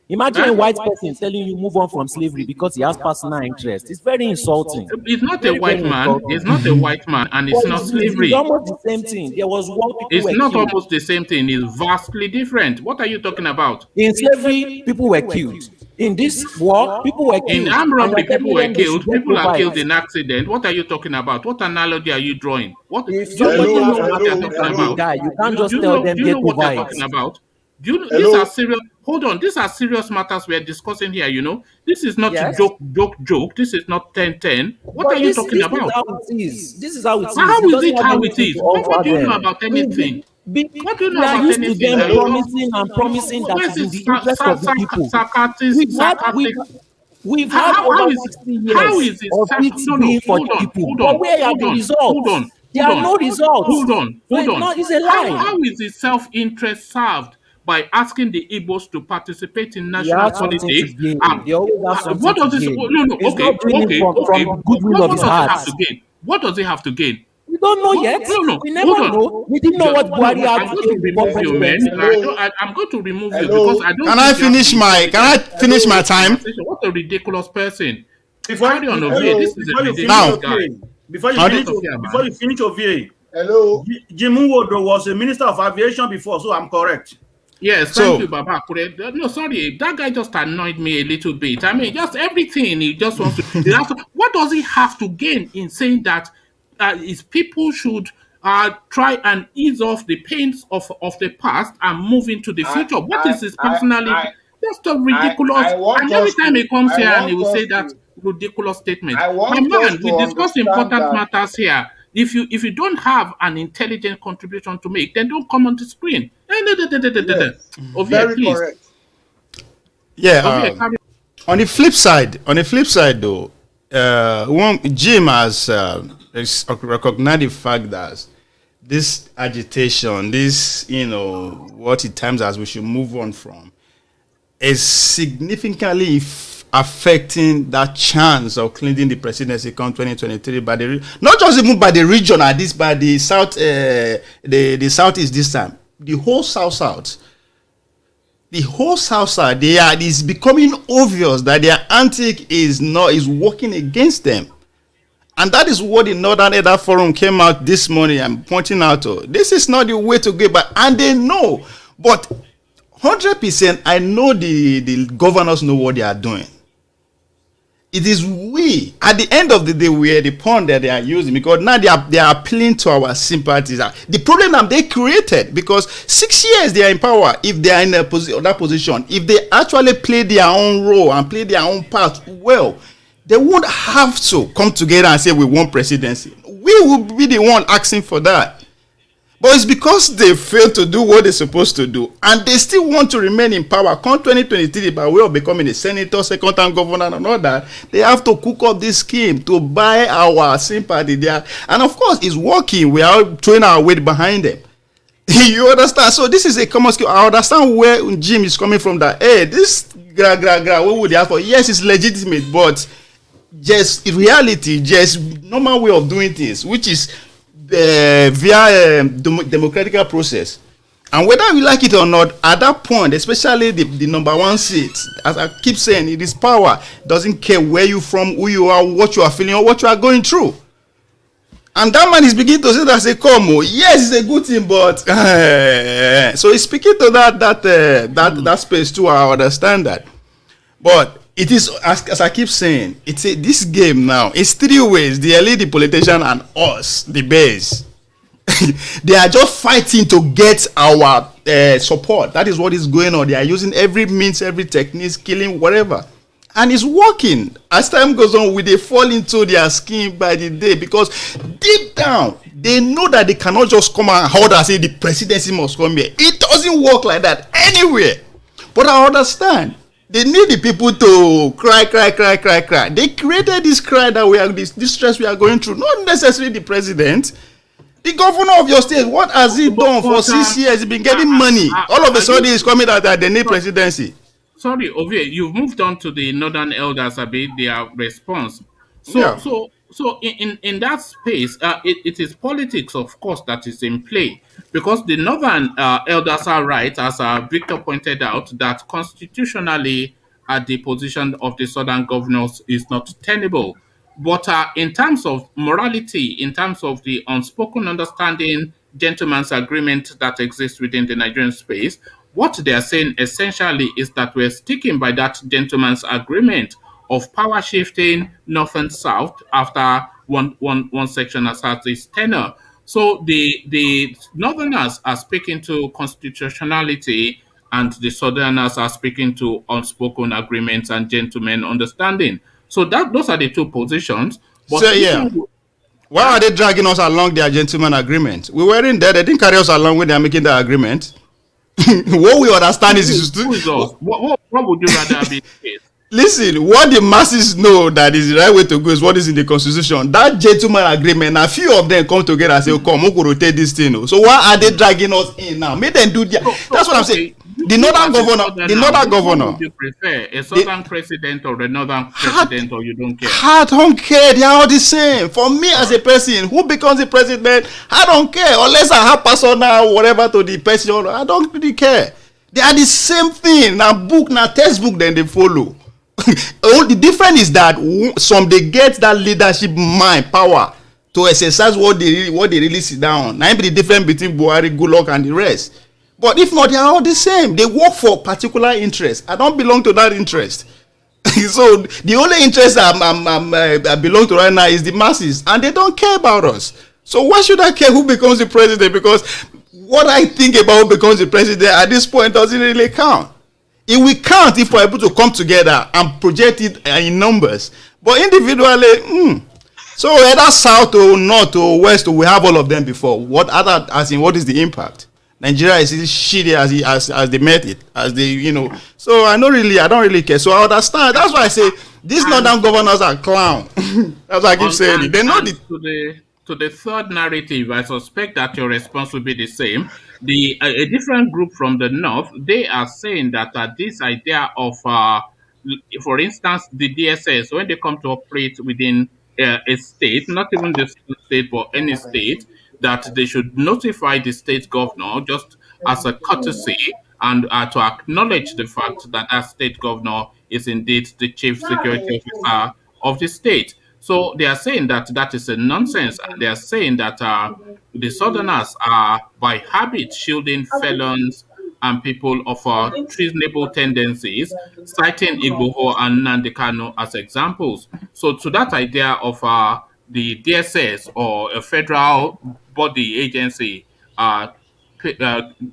Imagine a white person telling you move on from slavery because he has personal interest. It's very insulting. It's not a white man. It's not a white man, and it's not slavery. It's almost the same thing. There was war. It's not almost the same thing. It's vastly different. What are you talking about? In slavery, people were killed. In this war, people were killed. In armed robbery, people were killed. People are killed in accident. What are you talking about? What analogy are you drawing? What? If somebody has an accident, die, you can't just tell them get over it. Talking about? These are serious. Hold on, these are serious matters we are discussing here. This is not joke. This is not 10-10. What are you talking about? This is how it is. How is it how it is? What do you know about anything? What do you We know are about used to anything? them No, promising and promising that where's is in this the interest of the people. sarcastic, We've had sarcastic? we've How, had how, how over is 60 how years is it? of it No, no, being for the people. But where are hold the on, hold results? on, There hold are on, no results. hold on, So hold on. it's a How lie. how is the self-interest served by asking the Igbos to participate in He national has something to politics? gain. They always have something What to does this? gain. No, no. He's not Okay, doing it okay, from okay. the goodwill of What his does he heart. have to gain? What does he have to gain? We don't know What, yet. no, no, We hold never on. know. We didn't know what No, Buhari no, had I'm to going to gain before remove you, man. presidency. I'm going to remove you because Hello. I don't Can I think you have finish the my intelligence. time? What a ridiculous person. Before Carry on, before Ovie. you This is a before you finish, ridiculous Now, guy. okay. Before you how What finish, are you talking before about? you finish, okay. Hello. Jim Nwodo was a minister of aviation before, so I'm correct. Yes, thank you, so Baba. No, sorry, that guy just annoyed me a little bit. I mean, just everything he just wants to. What does he have to gain in saying that his people should try and ease off the pains of the past and move into the I future? What I is his I personality? I Just a ridiculous. I want And every us time to he comes I here and he want will say us that to ridiculous statement. I My want us man, we to discuss understand important that matters here. If you don't have an intelligent contribution to make, then don't come on the screen. yes, Ovie, very please. correct. yeah, Ovie, carry. on the flip side though, one Jim has recognized the fact that this agitation, this what he terms as we should move on from, is significantly affecting that chance of cleaning the presidency come 2023 by not just even by the region at this, by the south, the southeast this time, the whole south. The whole south side, it's becoming obvious that their antic is working against them. And that is what the Northern Elder Forum came out this morning and pointing out to. This is not the way to go, and they know. But 100%, I know the governors know what they are doing. It is we, at the end of the day, we are the pawn that they are using, because now they are appealing to our sympathies. The problem that they created, because 6 years they are in power. If they are in that position, if they actually play their own role and play their own part well, they won't have to come together and say we want presidency. We will be the one asking for that. But it's because they failed to do what they're supposed to do, and they still want to remain in power. Come 2023, by way of becoming a senator, second-time governor, and all that, they have to cook up this scheme to buy our sympathy there. And of course, it's working. We are throwing our weight behind them. You understand? So this is a common skill. I understand where Jim is coming from. That this what would they have for? Yes, it's legitimate, but just in reality, just normal way of doing things, which is via democratic process. And whether we like it or not, at that point, especially the number one seat, as I keep saying, it is power. Doesn't care where you from, who you are, what you are feeling, or what you are going through. And that man is beginning to say that, say, come, yes, it's a good thing, but so he's speaking to that space too. I understand that, but it is, as I keep saying, this game now. It's three ways: the elite, the politician, and us, the base. They are just fighting to get our support. That is what is going on. They are using every means, every technique, killing whatever, and it's working. As time goes on, they fall into their scheme by the day, because deep down they know that they cannot just come and hold and say the presidency must come here. It doesn't work like that anywhere. But I understand. They need the people to cry. They created this cry that we are this stress we are going through. Not necessarily the president. The governor of your state, what has he done for 6 years? He's been getting money. All of a sudden, he's coming out that they need presidency. Sorry, Ovie, you've moved on to the Northern Elders a bit, their response. So, Yeah. so, so in that space, it is politics, of course, that is in play, because the Northern Elders are right, as Victor pointed out, that constitutionally, the position of the Southern governors is not tenable. But in terms of morality, in terms of the unspoken understanding, gentleman's agreement that exists within the Nigerian space, what they are saying essentially is that we're sticking by that gentleman's agreement of power shifting north and south after one section has had its tenure. So the northerners are speaking to constitutionality, and the southerners are speaking to unspoken agreements and gentlemen understanding. So that those are the two positions. But So yeah. Why are they dragging us along their gentleman agreement? We weren't there. They didn't carry us along when they are making the agreement. What we understand is Who is us? What would you rather be the case? listen, what the masses know that is the right way to go is what is in the constitution. That gentleman agreement, a few of them come together and say, oh, come, we could rotate this thing. Oh. So why are they dragging us in now? Make them do that. That's what I'm saying. The northern governor, would you prefer a southern president or a northern president, or you don't care? I don't care. They are all the same. For me as a person, who becomes the president, I don't care. Unless I have personal whatever to the person, I don't really care. They are the same thing. Now book, now textbook, then they follow. The difference is that some they get that leadership mind power to exercise what they really sit down. Now be the difference between Buhari, Goodluck, and the rest. But if not, they are all the same. They work for particular interest. I don't belong to that interest. So the only interest I belong to right now is the masses, and they don't care about us. So why should I care who becomes the president? Because what I think about who becomes the president at this point doesn't really count. It will count if we're able to come together and project it in numbers. But individually, so either south or north or west, or we have all of them before. What is the impact? Nigeria is shitty as they met it, as they, So I don't really care. So I understand. That's why I say these northern governors are clown. That's why I keep saying it. They know to the third narrative, I suspect that your response will be the same. A different group from the north, they are saying that this idea of, for instance, the DSS, when they come to operate within a state, not even the state, but any state, that they should notify the state governor just as a courtesy and to acknowledge the fact that that state governor is indeed the chief security officer of the state. So they are saying that that is a nonsense. They are saying that the Southerners are by habit shielding felons and people of treasonable tendencies, citing Igboho and Nnamdi Kanu as examples. So to that idea of the DSS or a federal body agency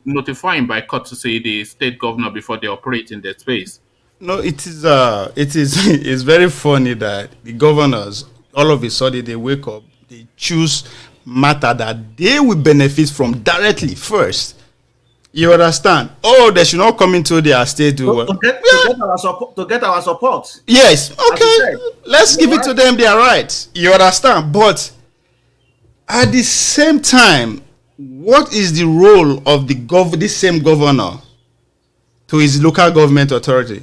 notifying by courtesy the state governor before they operate in that space. No, it is it's very funny that the governors all of a sudden they wake up, they choose matter that they will benefit from directly first. You understand? Oh, they should not come into their state to get our support. Yes, okay. Let's give it to them their rights. You understand? But at the same time, what is the role of this same governor to his local government authority?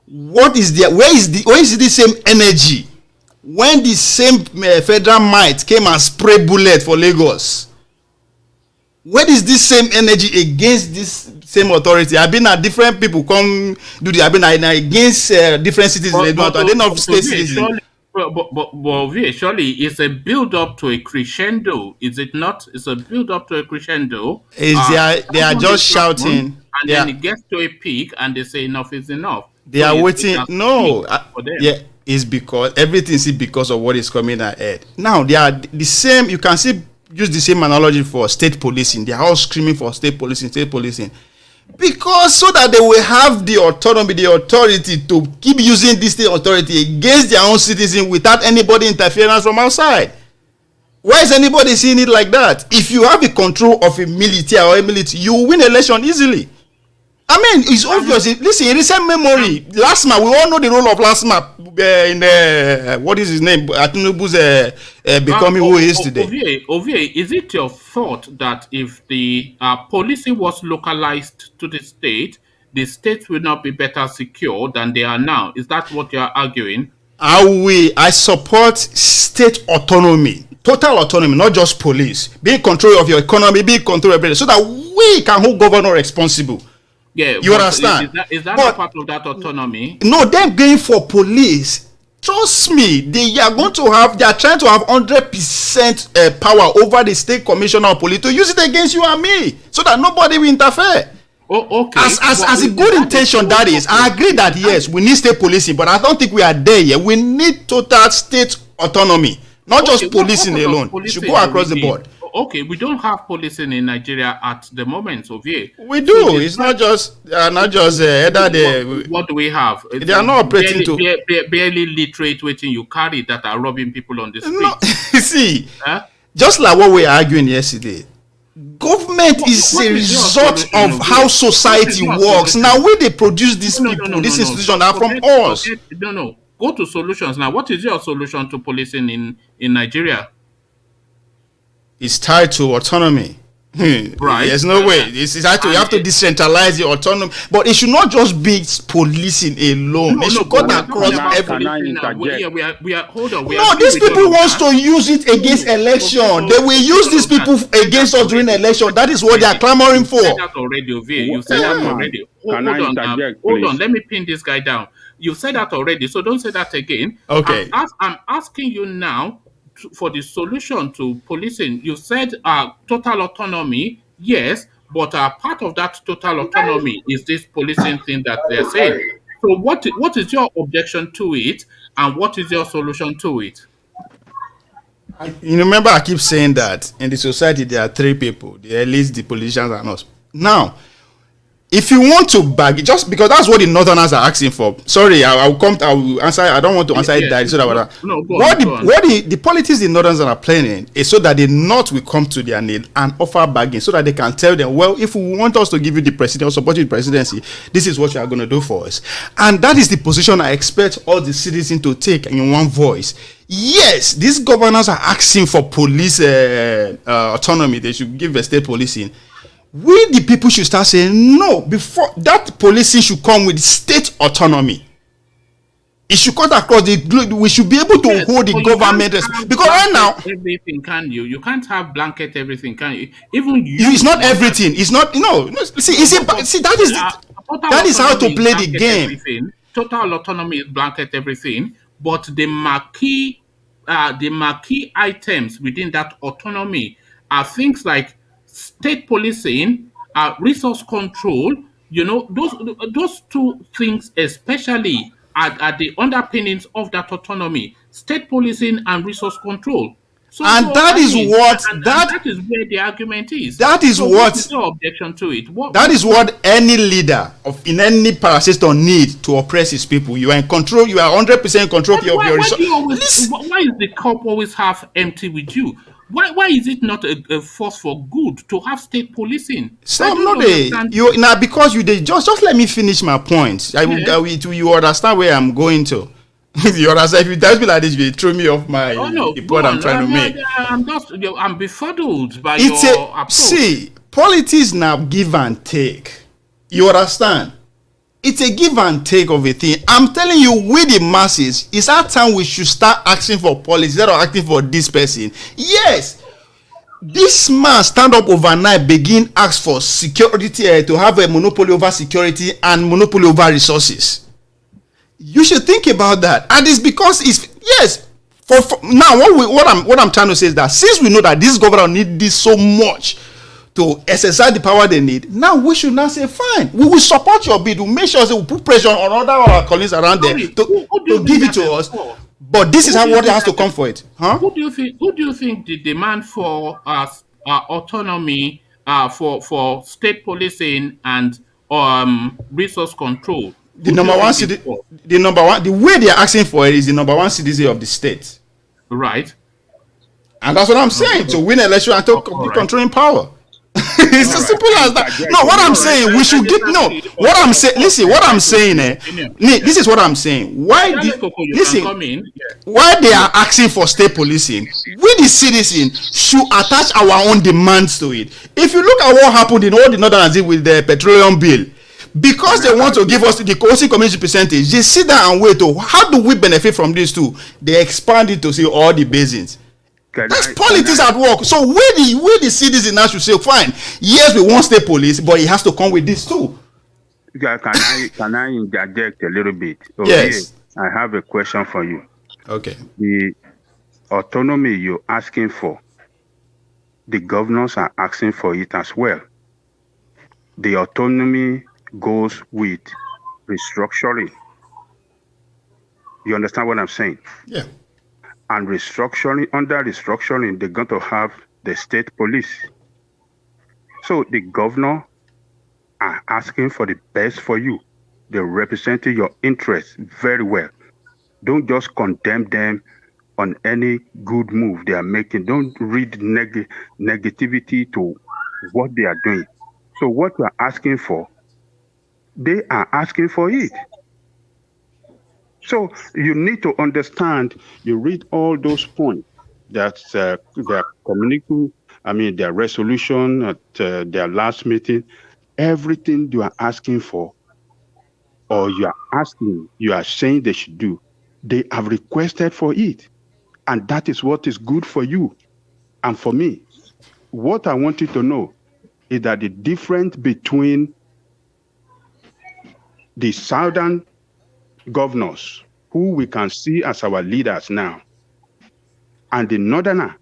Where is the same energy when the same federal might came and spray bullet for Lagos? Where is this same energy against this same authority? I've been at different people come do the. I've been against different cities. They don't have state citizens. But surely it's a build up to a crescendo, is it not? It's a build up to a crescendo. They are just shouting, and then it gets to a peak, and they say enough is enough. They are waiting. It's because everything is because of what is coming ahead. Now they are the same. You can use the same analogy for state policing. They are all screaming for state policing, because so that they will have the autonomy, the authority to keep using this state authority against their own citizens without anybody interference from outside. Why is anybody seeing it like that? If you have the control of a military, you will win election easily. I mean, it's obvious. Listen, in recent memory, Lasma, we all know the role of Lasma in what is his name? Atinubu's becoming who he is today. Ovie, is it your thought that if the policy was localized to the state will not be better secure than they are now? Is that what you are arguing? I support state autonomy, total autonomy, not just police. Be in control of your economy, be in control of everything, so that we can hold governor responsible. Yeah, you understand? Is that not part of that autonomy? No, them going for police. Trust me, they are trying to have 100% power over the state commissioner of police to use it against you and me, so that nobody will interfere. Oh, okay. As a good intention that is, I agree that yes, we need state policing, but I don't think we are there yet. We need total state autonomy, not just policing alone. It should go across the board. okay, we don't have policing in Nigeria at the moment, so yeah. We do. It's not just either What do we have? they are not operating to barely literate waiting you carry that are robbing people on the street. no. See, Huh? just like what we were arguing yesterday. Government is what a is your result solution of of how this? society What is your works. solution? Now, when they produce these No, people, these institutions are from us. No. Go to solutions now. What is your solution to policing in Nigeria? It's tied to autonomy. Right. There's no way. You have to decentralize the autonomy, but it should not just be policing alone. It should cut across everything. Hold on. No, these people want to use it against election. They will use these people against us during election. That is what they are clamoring for. You said that already, Ovie. You said that already. Hold on. Let me pin this guy down. You said that already, so don't say that again. Okay. I'm asking you now for the solution to policing. You said total autonomy, yes, but part of that total autonomy is this policing thing that they're saying. So what is your objection to it, and what is your solution to it? You remember I keep saying that in the society there are three people: the elites, the politicians, and us. Now, if you want to bag, just because that's what the Northerners are asking for. Sorry, I will answer. I don't want to answer it directly. So that what the politics the Northerners are playing is so that the North will come to their need and offer bargain, so that they can tell them, well, if we want us to give you the presidency or support you the presidency, this is what you are going to do for us. And that is the position I expect all the citizens to take in one voice. Yes, these governors are asking for police autonomy. They should give a state policing. We, the people, should start saying no. Before that, policing should come with state autonomy. It should cut across the globe. We should be able to hold the government because right now everything can you. You can't have blanket everything, can you? Even you. It's not everything. It's not no. See that is how to play the game. Everything. Total autonomy is blanket everything, but the marquee items within that autonomy are things like state policing, resource control. You know, those two things especially are the underpinnings of that autonomy: state policing and resource control. That is where the argument is. That is what is your objection to it? That is what any leader in any parasystem needs to oppress his people. You are in control. You are 100% in control of your resources. Why is the cup always half empty with you? Why is it not a force for good to have state policing? Because you just let me finish my point. You understand where I'm going to. You understand? If you tell me like this, you throw me off my the point I'm trying to make. I'm befuddled by your approach. See, politics now give and take. You understand? It's a give and take of a thing. I'm telling you, we the masses, it's our time we should start asking for policy instead of asking for this person. Yes, this man stand up overnight, begin ask for security to have a monopoly over security and monopoly over resources. You should think about that, and it's because For now, what I'm trying to say is that since we know that this government need this so much to exercise the power they need, now we should now say, fine, we will support your bid. We'll make sure we put pressure on other our colleagues around there to give it to us. But this is how what has to come for it, huh? Who do you think the demand for autonomy for state policing and resource control? The way they are asking for it is the number one citizen of the state, right? And that's what I'm saying. To win election and to be controlling power. It's as simple as that. No, what I'm saying, we should get what I'm saying. Listen, what I'm saying, this is what I'm saying. Why they are asking for state policing? We the citizens should attach our own demands to it. If you look at what happened in all the Northerners with the petroleum bill, because they want to give us the housing community percentage, they sit down and wait. How do we benefit from this too? They expand it to see all the basins. That's politics at work. So we the citizens now should say, fine, yes, we want state police, but it has to come with this too. Can I interject a little bit? Yes. I have a question for you. Okay. The autonomy you're asking for, the governors are asking for it as well. The autonomy goes with restructuring. You understand what I'm saying? Yeah. And under restructuring, they're going to have the state police. So the governor are asking for the best for you. They're representing your interests very well. Don't just condemn them on any good move they are making. Don't read negativity to what they are doing. So what you are asking for, they are asking for it. So you need to understand, you read all those points that their communique, their resolution at their last meeting, everything you are asking for, or you are saying they should do, they have requested for it. And that is what is good for you and for me. What I want you to know is that the difference between the southern governors, who we can see as our leaders now, and the northerner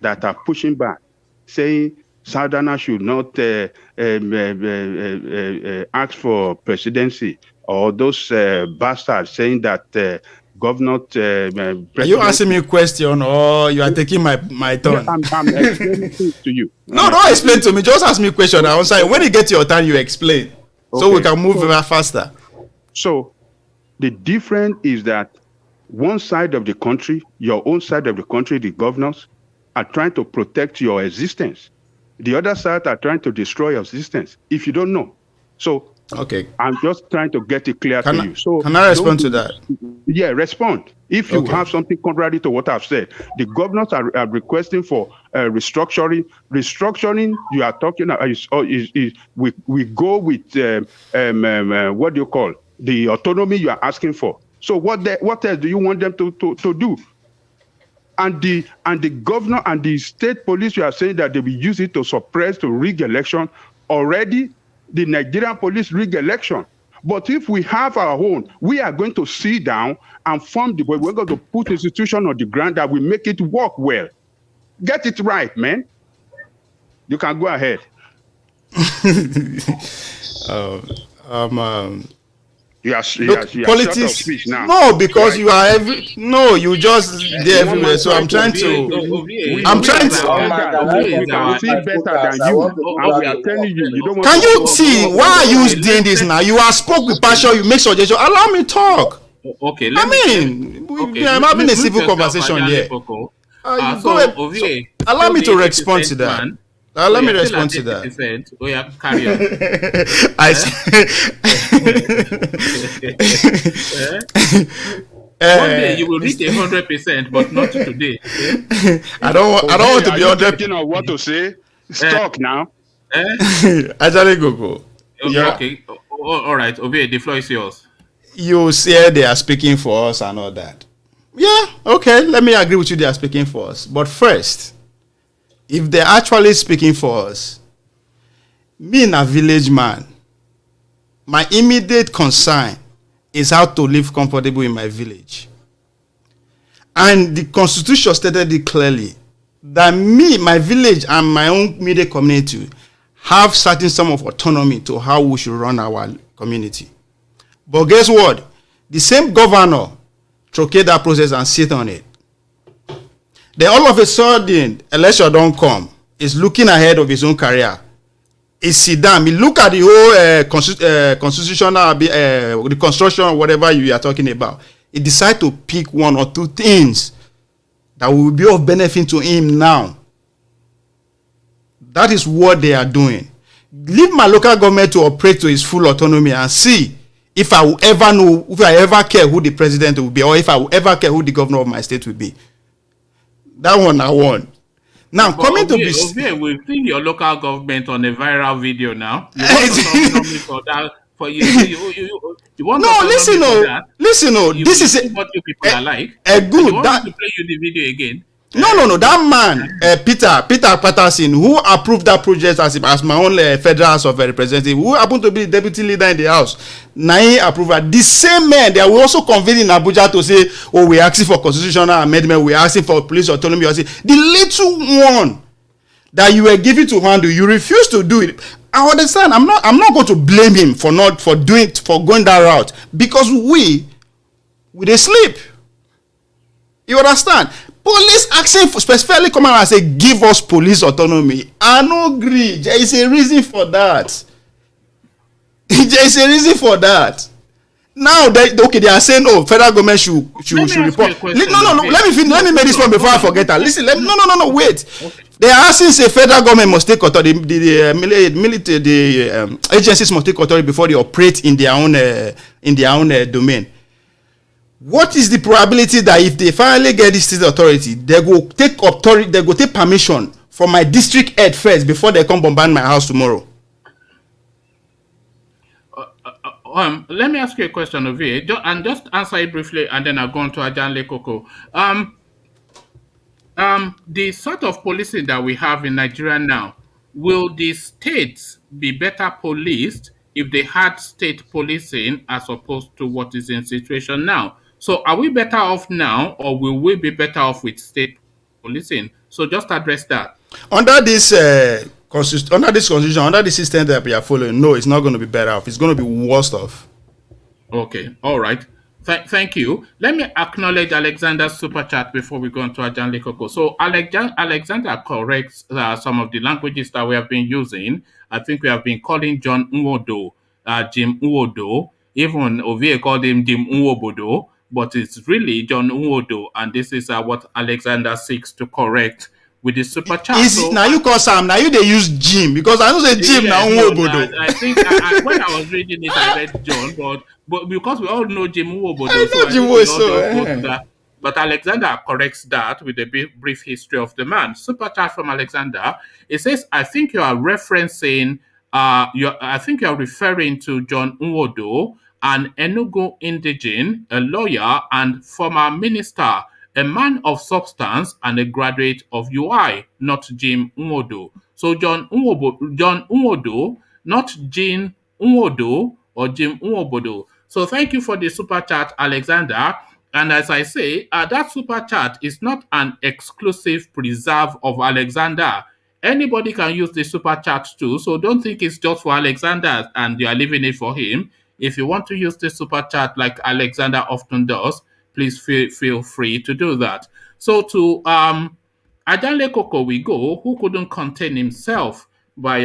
that are pushing back, saying southerner should not ask for presidency, or those bastards saying that governor. Are you asking me a question, or you are taking my turn? Yeah, I'm explaining things to you. No, don't explain to me. Just ask me a question. I answer. When you get your turn, you explain, so we can move faster. So the difference is that one side of the country, your own side of the country, the governors, are trying to protect your existence. The other side are trying to destroy your existence, if you don't know. So okay, I'm just trying to get it clear to you. So can I respond to that? Yeah, respond. If you have something contrary to what I've said, the governors are requesting for restructuring. Restructuring you are talking about we go with what do you call the autonomy you are asking for. So what else do you want them to do? And the governor and the state police, you are saying that they will use it to suppress, to rig election. Already, the Nigerian police rig election. But if we have our own, we are going to sit down and form the way. We're going to put institution on the ground that will make it work well. Get it right, man. You can go ahead. You are politics speech now. No, because you are you just there everywhere. So I'm trying to. See better than you, and we are telling you, you don't want. Can you see why are you doing this now? You are spoke with passion. You make suggestions. Allow me talk. Okay. I'm having a civil conversation here. Allow me to respond to that. Let me respond to that. Oh yeah, carry on. One day you will reach 100%, but not today. I don't want to be 100%. You know what to say? Talk now. Ajale Gogo. Okay. All right. Obey. The floor is yours. You say they are speaking for us and all that. Yeah. Okay. Let me agree with you. They are speaking for us. But first, if they're actually speaking for us, me in a village man, my immediate concern is how to live comfortable in my village. And the Constitution stated it clearly that me, my village, and my own immediate community have certain sum of autonomy to how we should run our community. But guess what? The same governor trocate that process and sit on it. Then all of a sudden, election don't come. He's looking ahead of his own career. He sit down. He look at the whole constitutional, the construction, whatever you are talking about. He decide to pick one or two things that will be of benefit to him now. That is what they are doing. Leave my local government to operate to its full autonomy and see if I will ever know, if I ever care who the president will be, or if I will ever care who the governor of my state will be. That one I want. Now, but coming to this, we've seen your local government on a viral video now. You want to for that? For you want listen. This is what you people are like. Good. You want me to play you the video again? No. That man, Peter Patterson, who approved that project as my own federal House of Representative, who happened to be the deputy leader in the House, Nai approved. The same man, they were also convened in Abuja to say, "Oh, we're asking for constitutional amendment. We're asking for police autonomy." The little one that you were given to handle, you refuse to do it. I understand. I'm not going to blame him for going that route, because we they sleep. You understand? Police asking for specifically come out and say give us police autonomy. I no agree. There is a reason for that. There is a reason for that. Now they are saying, oh, federal government should report. No. Let me make this one before I forget that. Listen, no, wait. Okay. They are asking, say federal government must take authority. The military, the agencies must take authority before they operate in their own domain. What is the probability that if they finally get this state authority, they go take permission from my district head first before they come bombard my house tomorrow? Let me ask you a question, Ovie, and just answer it briefly, and then I'll go on to Ajanle Koko. The sort of policing that we have in Nigeria now, will the states be better policed if they had state policing as opposed to what is in situation now? So are we better off now, or will we be better off with state policing? So just address that. Under this constitution, under the system that we are following, no, it's not going to be better off. It's going to be worse off. Okay, all right. Thank you. Let me acknowledge Alexander's super chat before we go on to Ajanle Koko. So Alexander corrects some of the languages that we have been using. I think we have been calling John Nwodo Jim Nwodo. Even Ovie called him Jim Nwobodo, but it's really John Nwodo, and this is what Alexander seeks to correct with the super chat. Now you call Sam, now you they use Jim, because I don't say Jim now Nwobodo. I think when I was reading it, I read John, but because we all know Jim Nwobodo, but Alexander corrects that with a brief history of the man. Super chat from Alexander. It says, I think you are referencing, I think you are referring to John Nwodo, an Enugu indigene, a lawyer and former minister, a man of substance and a graduate of UI, not Jim Nwodo. So John Nwodo, not Jim Nwodo or Jim Nwobodo. So thank you for the super chat, Alexander. And as I say, that super chat is not an exclusive preserve of Alexander. Anybody can use the super chat too, so don't think it's just for Alexander and you are leaving it for him. If you want to use the super chat like Alexander often does, please feel free to do that. So to Ajanle Koko we go, who couldn't contain himself by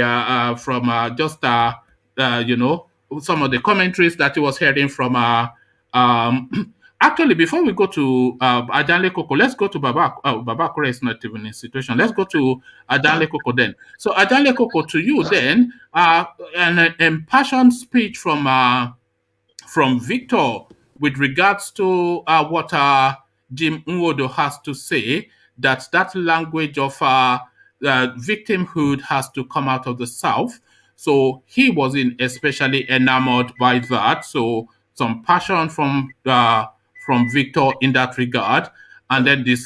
from just some of the commentaries that he was hearing from actually, before we go to Ajanle Koko, let's go to Baba Kure is not even in situation. Let's go to Ajanle Koko then. So Ajanle Koko, to you then, an impassioned speech from Victor with regards to what Jim Nwodo has to say, that language of victimhood has to come out of the South. So he wasn't especially enamored by that. So some passion from Victor in that regard. And then the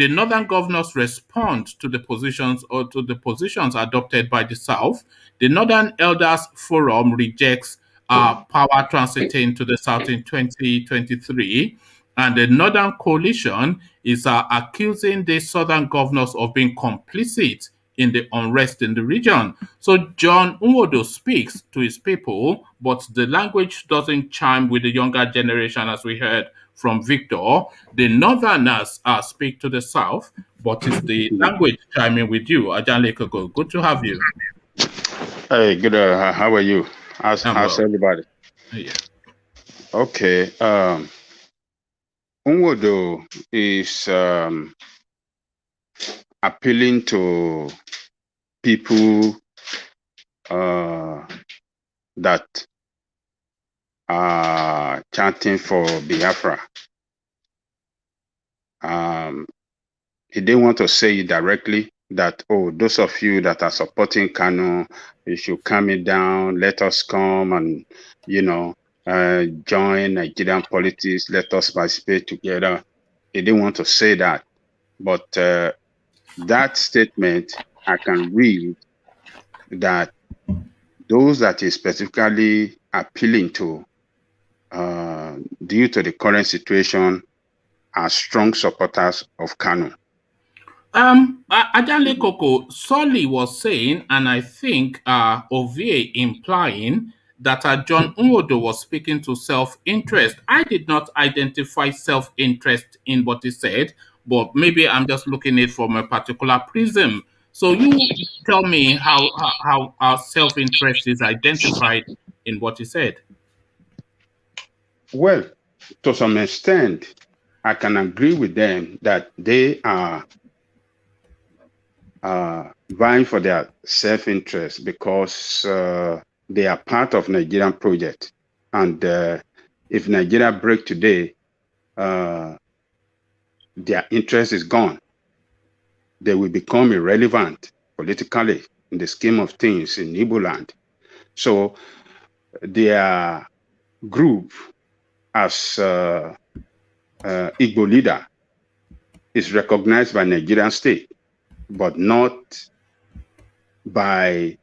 northern governors respond to the positions adopted by the South. The Northern Elders Forum rejects power transiting to the South in 2023. And the Northern Coalition is accusing the Southern governors of being complicit in the unrest in the region. So John Nwodo speaks to his people, but the language doesn't chime with the younger generation, as we heard from Victor. The Northerners speak to the South, but it's the language chiming with you. Ajanle Koko, good to have you. Hey, good. How are you? How's everybody? Yeah. Okay. Nwodo is appealing to people that are chanting for Biafra. He didn't want to say it directly that, oh, those of you that are supporting Kanu, you should calm it down, let us come and, join Nigerian politics, let us participate together. He didn't want to say that. But that statement, I can read that those that he's specifically appealing to, due to the current situation, are strong supporters of Kanu. Ajanle Koko, Solly was saying, and I think Ovie implying that John Nwodo was speaking to self-interest. I did not identify self-interest in what he said, but maybe I'm just looking at it from a particular prism. So you tell me how our self-interest is identified in what he said. Well, to some extent, I can agree with them that they are vying for their self-interest because they are part of Nigerian project. And if Nigeria break today, their interest is gone. They will become irrelevant politically in the scheme of things in Igbo land. So their group as Igbo leader is recognized by Nigerian state, but not by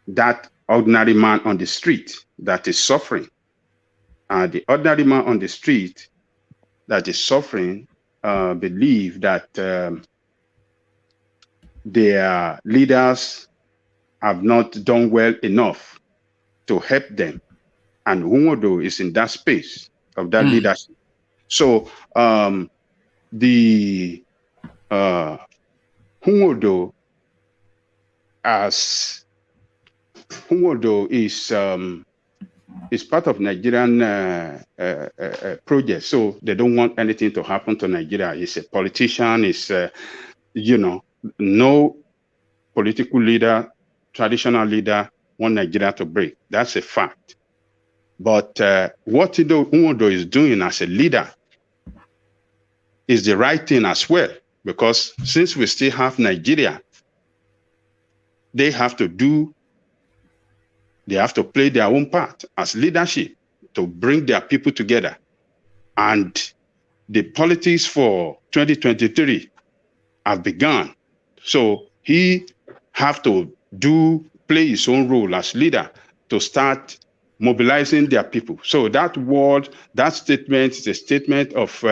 that ordinary man on the street that is suffering. The ordinary man on the street that is suffering believe that their leaders have not done well enough to help them. And Nwodo is in that space of that leadership. So the Nwodo is part of Nigerian project, so they don't want anything to happen to Nigeria. He's a politician. He's no political leader, traditional leader want Nigeria to break. That's a fact. But what Nwodo is doing as a leader is the right thing as well, because since we still have Nigeria, they have to play their own part as leadership to bring their people together. And the politics for 2023 have begun. So he have to play his own role as leader to start mobilizing their people. So that statement is a statement of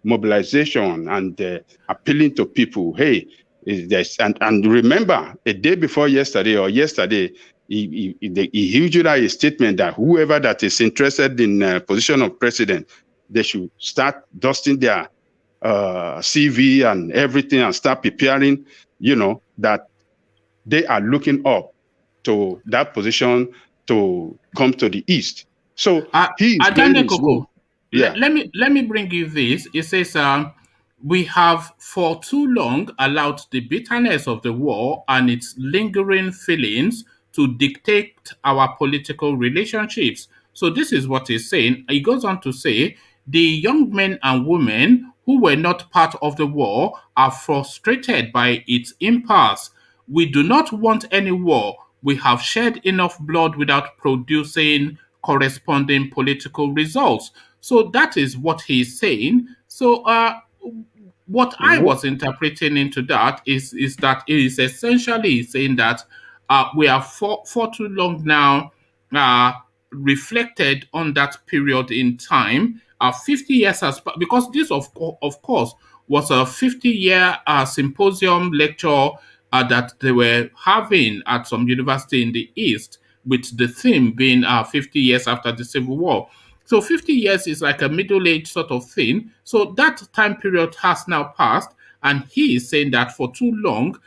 mobilization and appealing to people. Hey, and remember, a day before yesterday or yesterday, he issued a statement that whoever that is interested in position of president, they should start dusting their CV and everything and start preparing, that they are looking up to that position to come to the east. So he is playing his role. Yeah. Let me bring you this. It says we have for too long allowed the bitterness of the war and its lingering feelings to dictate our political relationships. So this is what he's saying. He goes on to say the young men and women who were not part of the war are frustrated by its impasse. We do not want any war. We have shed enough blood without producing corresponding political results. So that is what he's saying. So what I was interpreting into that is that it is essentially saying that we have for too long now reflected on that period in time. 50 years has because this of course was a 50-year symposium lecture that they were having at some university in the East, with the theme being 50 years after the Civil War. So 50 years is like a middle-age sort of thing. So that time period has now passed, and he is saying that for too long,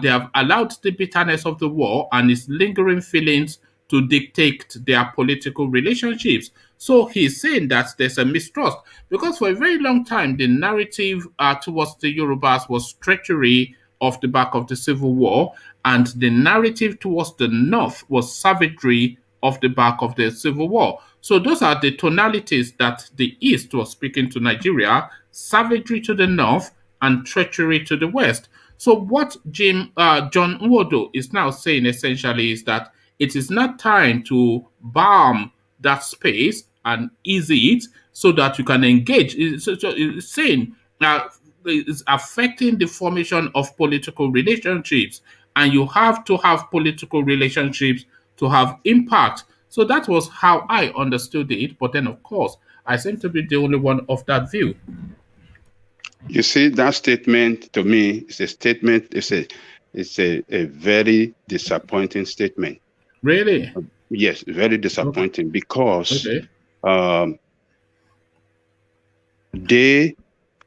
they have allowed the bitterness of the war and its lingering feelings to dictate their political relationships. So he's saying that there's a mistrust because for a very long time, the narrative towards the Yorubas was treachery off the back of the Civil War, and the narrative towards the North was savagery off the back of the Civil War. So those are the tonalities that the East was speaking to Nigeria: savagery to the North and treachery to the West. So what John Nwodo is now saying essentially is that it is not time to balm that space and ease it so that you can engage. It's saying it's affecting the formation of political relationships, and you have to have political relationships to have impact. So that was how I understood it. But then, of course, I seem to be the only one of that view. You see, that statement to me is a statement. It's a very disappointing statement. Really? Yes, very disappointing because Okay. they,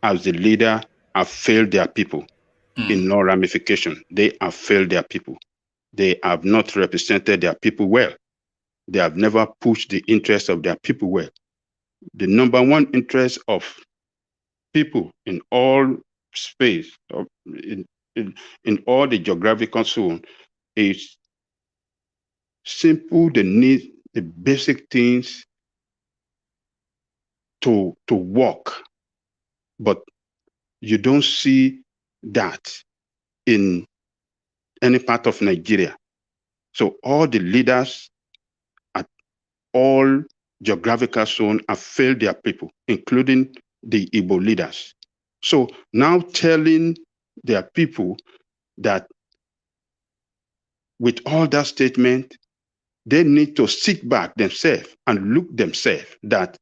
as the leader, have failed their people Hmm. in no ramification. They have failed their people. They have not represented their people well. They have never pushed the interests of their people well. The number one interest of people in all space, in all the geographical zone, is simple. They need the basic things to work, but you don't see that in any part of Nigeria. So all the leaders at all geographical zone have failed their people, including the Igbo leaders. So now telling their people that with all that statement, they need to sit back themselves and look themselves that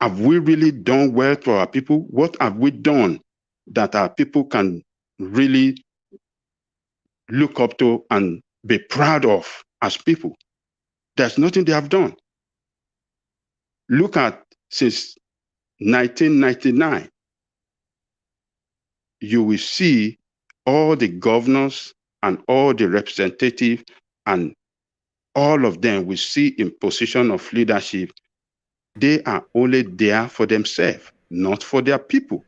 have we really done well for our people? What have we done that our people can really look up to and be proud of as people? There's nothing they have done. Look at since 1999, you will see all the governors and all the representatives and all of them we see in position of leadership. They are only there for themselves, not for their people.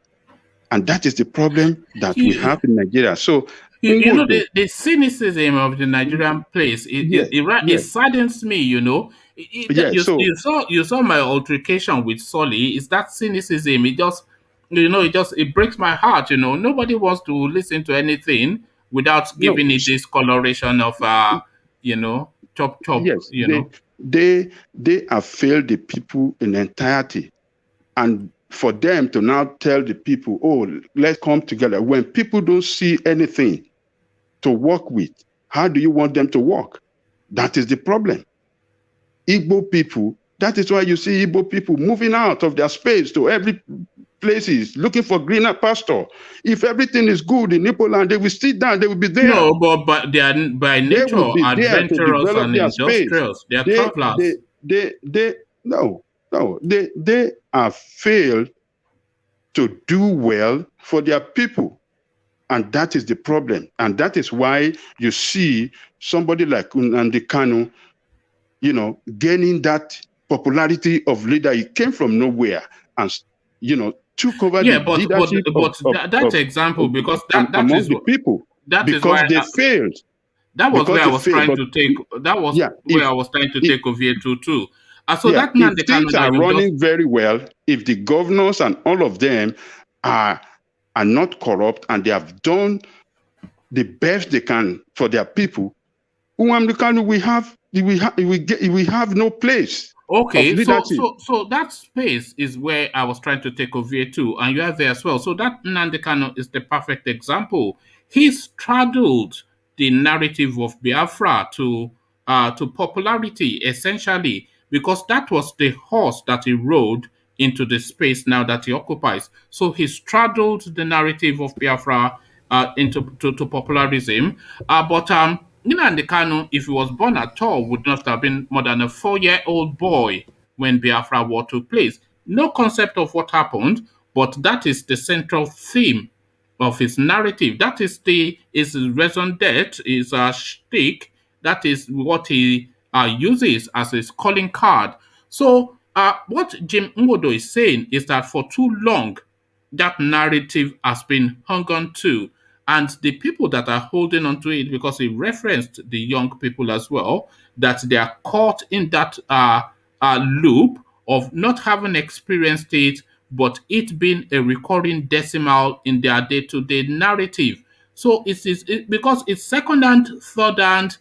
And that is the problem that we You, have in Nigeria. So, you know Nwodo, the cynicism of the Nigerian place. yes, It yes, saddens me. You know, yes. So, you saw my altercation with Solly. It's that cynicism. It just it breaks my heart. You know, nobody wants to listen to anything without no, giving it this coloration of chop chop. yes, they have failed the people in entirety. And for them to now tell the people, oh, let's come together. When people don't see anything to work with, how do you want them to work? That is the problem. Igbo people, that is why you see Igbo people moving out of their space to every places, looking for greener pasture. If everything is good in Igbo land, they will sit down, they will be there. No, but they are by They nature will be there to adventurous develop and their space. industrious. They are They, they, travelers. they, no, no, they have failed to do well for their people. And that is the problem. And that is why you see somebody like Nnamdi Kanu, gaining that popularity of leader. He came from nowhere and, took over the Yeah, leadership that example, because among the people that is because why they failed. that was Because where I they was failed. trying But to take. That was yeah, where I was trying to if take over too. So yeah, that if Nnamdi things Kanu that are you just running very well, if the governors and all of them are not corrupt and they have done the best they can for their people, Nnamdi Kanu we have no place of okay, leadership. so that space is where I was trying to take over too, and you are there as well. So that Nnamdi Kanu is the perfect example. He straddled the narrative of Biafra to popularity essentially because that was the horse that he rode into the space now that he occupies. So he straddled the narrative of Biafra into to popularism. But Nnamdi Kanu, if he was born at all, would not have been more than a 4-year-old boy when Biafra War took place. No concept of what happened, but that is the central theme of his narrative. That is his raison d'etre, his shtick. That is what he uses as his calling card. So, what Jim Nwodo is saying is that for too long, that narrative has been hung on to. And the people that are holding on to it, because he referenced the young people as well, that they are caught in that loop of not having experienced it, but it being a recurring decimal in their day to day narrative. So because it's second hand, third hand,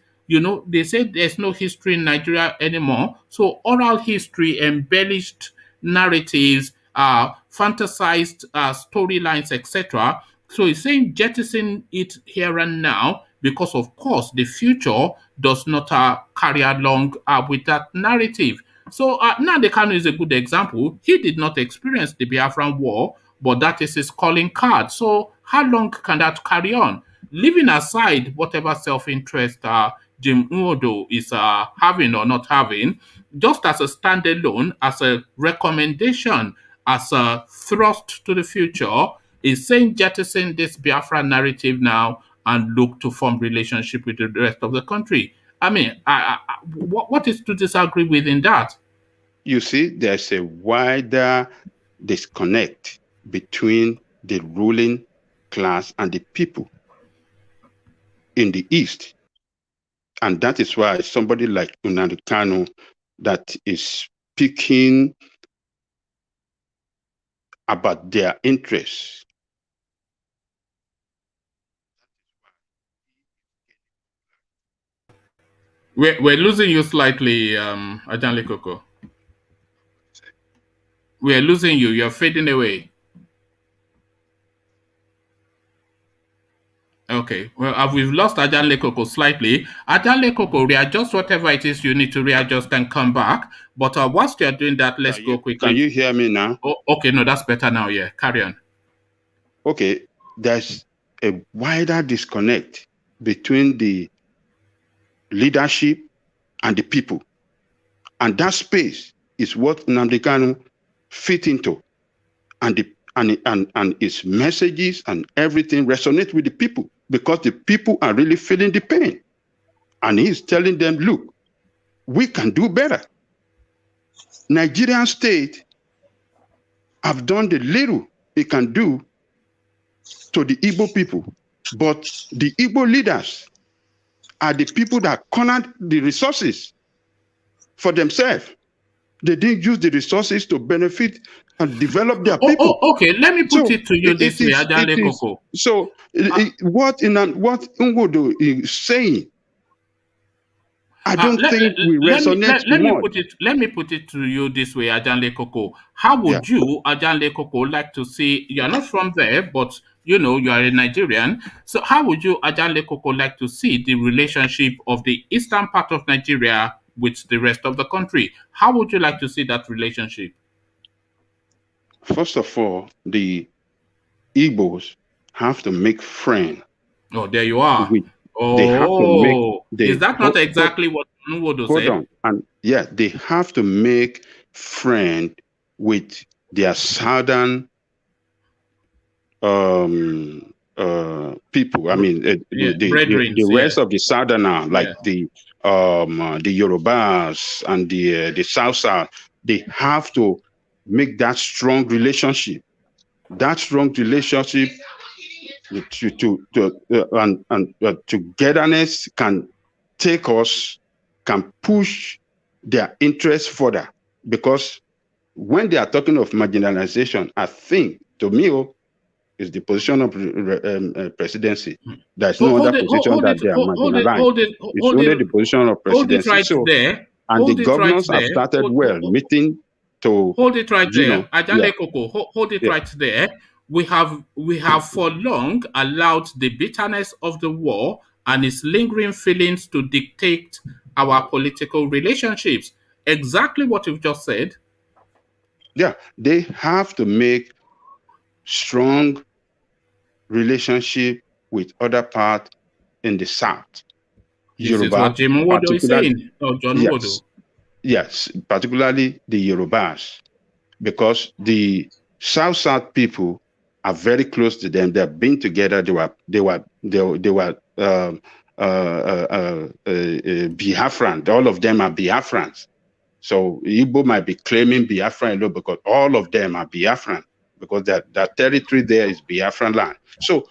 they say there's no history in Nigeria anymore. So oral history, embellished narratives, fantasized storylines, etc. So he's saying jettison it here and now because, of course, the future does not carry along with that narrative. So Nnamdi Kanu is a good example. He did not experience the Biafran War, but that is his calling card. So how long can that carry on? Leaving aside whatever self-interest Jim Nwodo is having or not having, just as a standalone, as a recommendation, as a thrust to the future, is saying jettison this Biafra narrative now and look to form relationship with the rest of the country. I mean, what is to disagree with in that? You see, there's a wider disconnect between the ruling class and the people in the East. And that is why somebody like Nnamdi Kanu that is speaking about their interests. We're losing you slightly, Ajanle Koko. We're losing you. You're fading away. Okay. Well, we've lost Ajanle Koko slightly. Ajanle Koko, readjust whatever it is you need to readjust and come back. But whilst you're doing that, let's go quickly. Can you hear me now? Oh, okay. No, that's better now. Yeah. Carry on. Okay. There's a wider disconnect between the leadership and the people. And that space is what Nnamdi Kanu fit into. And its messages and everything resonate with the people because the people are really feeling the pain. And he's telling them, look, we can do better. Nigerian state have done the little it can do to the Igbo people. But the Igbo leaders are the people that cornered the resources for themselves. They didn't use the resources to benefit and develop their people. Okay. Let me put it to you this way, Ajanle Koko. So what Nwodo is saying, I don't think we resonate let me put it to you this way, Ajanle Koko. How would you, Ajanle Koko, like to see? You're not from there, but you know you are a Nigerian. So how would you, Ajanle Koko, like to see the relationship of the eastern part of Nigeria with the rest of the country? How would you like to see that relationship? First of all, the Igbos have to make friends. Oh, there you are. They have to make. Is that not exactly what Nwodo said? Hold on. And yeah, they have to make friends with their southern people. I mean, the rest of the southerner, like the Yorubas and the South. They have to make that strong relationship. That strong relationship togetherness can push their interests further. Because when they are talking of marginalization, I think to me is the position of presidency. There's no other position that they are marginalized. It's only the position of presidency. And the governors have started meeting to hold it right there. Ajanle Koko, hold it right there. We have for long allowed the bitterness of the war and its lingering feelings to dictate our political relationships. Exactly what you've just said. Yeah, they have to make strong relationship with other parts in the South. This is what Jim Nwodo is saying, or John Nwodo. Yes, particularly the Yorubas, because the South people are very close to them. They've been together. They were Biafran. All of them are Biafrans. So Igbo might be claiming Biafran alone because all of them are Biafran because that territory there is Biafran land. So,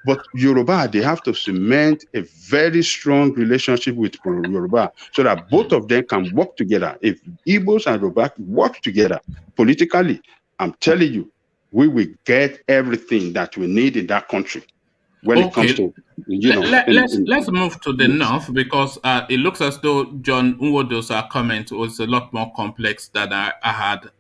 but Yoruba, they have to cement a very strong relationship with Yoruba so that both of them can work together. If Igbos and Yoruba work together politically, I'm telling you, we will get everything that we need in that country. When it comes to, let's move to the north because it looks as though John Nwodo's comment was a lot more complex than I had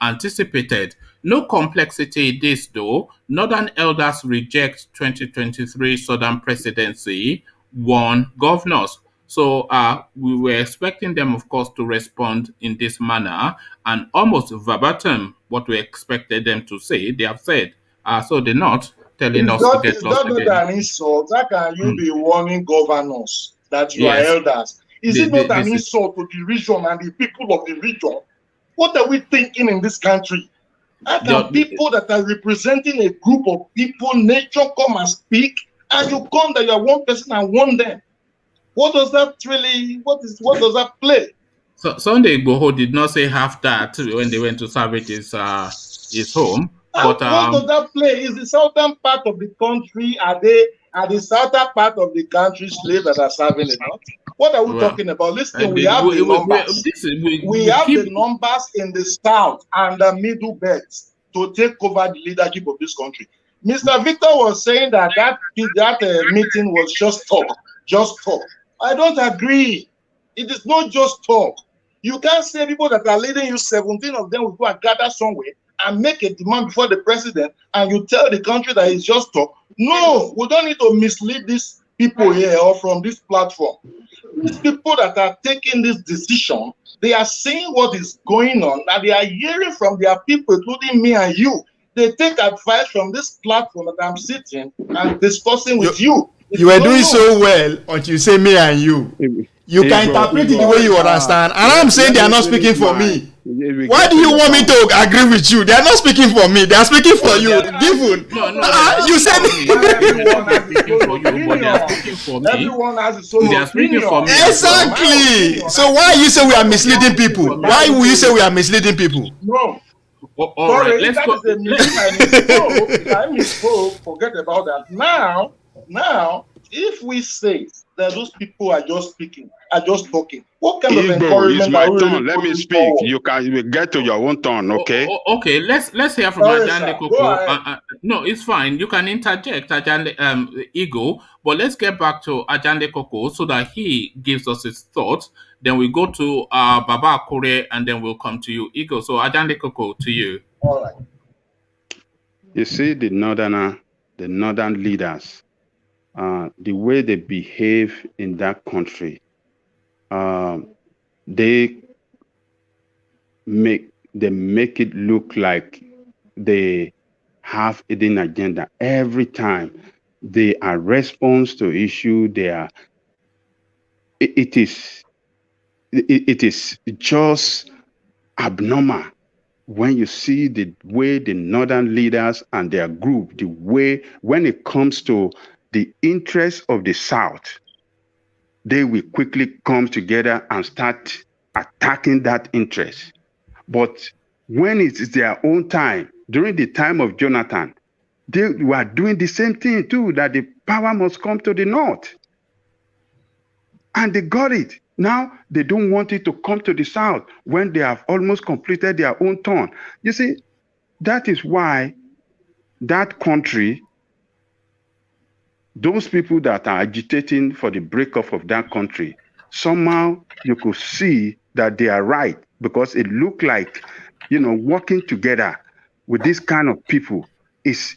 anticipated. No complexity in this though. Northern elders reject 2023 Southern presidency, warn governors. So we were expecting them, of course, to respond in this manner and almost verbatim what we expected them to say. They have said. So they're not telling us to get lost again. Is that not an insult? How can you be warning governors that you are Yes. elders. Is it not an This is insult to the region and the people of the region? What are we thinking in this country? How can people that are representing a group of people, nature, come and speak, and you come that you are one person and one them? What does that really? What does that play? so Sunday Igboho did not say half that when they went to salvage his home, but What does that play? Is the southern part of the country, are the southern part of the country slaves that are serving the north? What are we well, talking about? Listen, we have the numbers. We have the numbers in the south and the middle belts to take over the leadership of this country. Mr. Victor was saying that meeting was just talk. I don't agree. It is not just talk. You can't say people that are leading you, 17 of them will go and gather somewhere and make a demand before the president, and you tell the country that it's just talk. No, we don't need to mislead these people here or from this platform. These people that are taking this decision, they are seeing what is going on, and they are hearing from their people, including me and you. They take advice from this platform that I'm sitting and discussing with you. You were doing so well until you say me and you. You can interpret it the way you understand. And I'm saying they are not speaking for me. Why do you want me to agree with you? They are not speaking for me. They are speaking for you. Given. You said everyone has his own opinion. Exactly. So why you say we are misleading people? Why will you say we are misleading people? No. Sorry, let's go. I misspoke. Forget about that. Now, if we say that those people are just speaking, are just talking, what kind of encouragement? It's my turn. Let me speak. Forward? You can get to your own turn, okay? Okay. Let's hear from Ajande Koko. No, it's fine. You can interject, Ajande Ego, but let's get back to Ajande Koko so that he gives us his thoughts. Then we go to Baba Akure, and then we'll come to you, Ego. So Ajande Koko, to you. All right. You see, the northern leaders. The way they behave in that country, they make it look like they have a hidden agenda. Every time they are response to issue, it is just abnormal when you see the way the northern leaders and their group, the way when it comes to the interests of the South, they will quickly come together and start attacking that interest. But when it is their own time, during the time of Jonathan, they were doing the same thing too, that the power must come to the North. And they got it. Now they don't want it to come to the South when they have almost completed their own turn. You see, that is why that country, those people that are agitating for the breakup of that country, somehow you could see that they are right, because it looked like, working together with this kind of people there's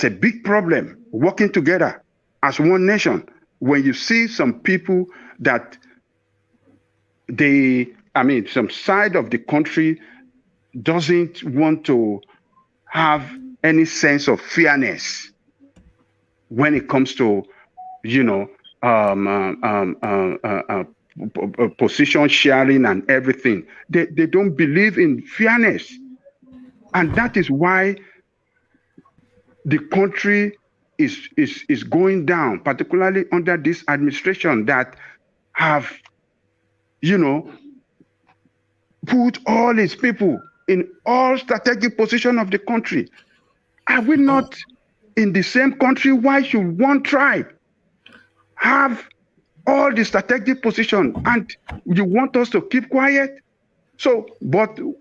a big problem working together as one nation. When you see some people that some side of the country doesn't want to have any sense of fairness when it comes to, position sharing and everything. They don't believe in fairness. And that is why the country is going down, particularly under this administration that have, put all its people in all strategic position of the country. Are we not in the same country? Why should one tribe have all the strategic position and you want us to keep quiet? So, but, all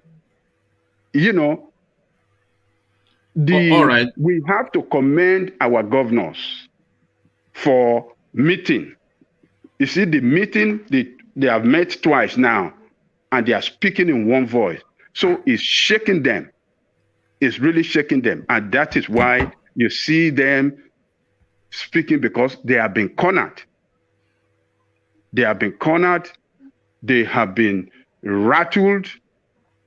right. We have to commend our governors for meeting. You see, the meeting, they have met twice now, and they are speaking in one voice. So it's shaking them. It's really shaking them. And that is why you see them speaking, because they have been cornered. They have been cornered. They have been rattled,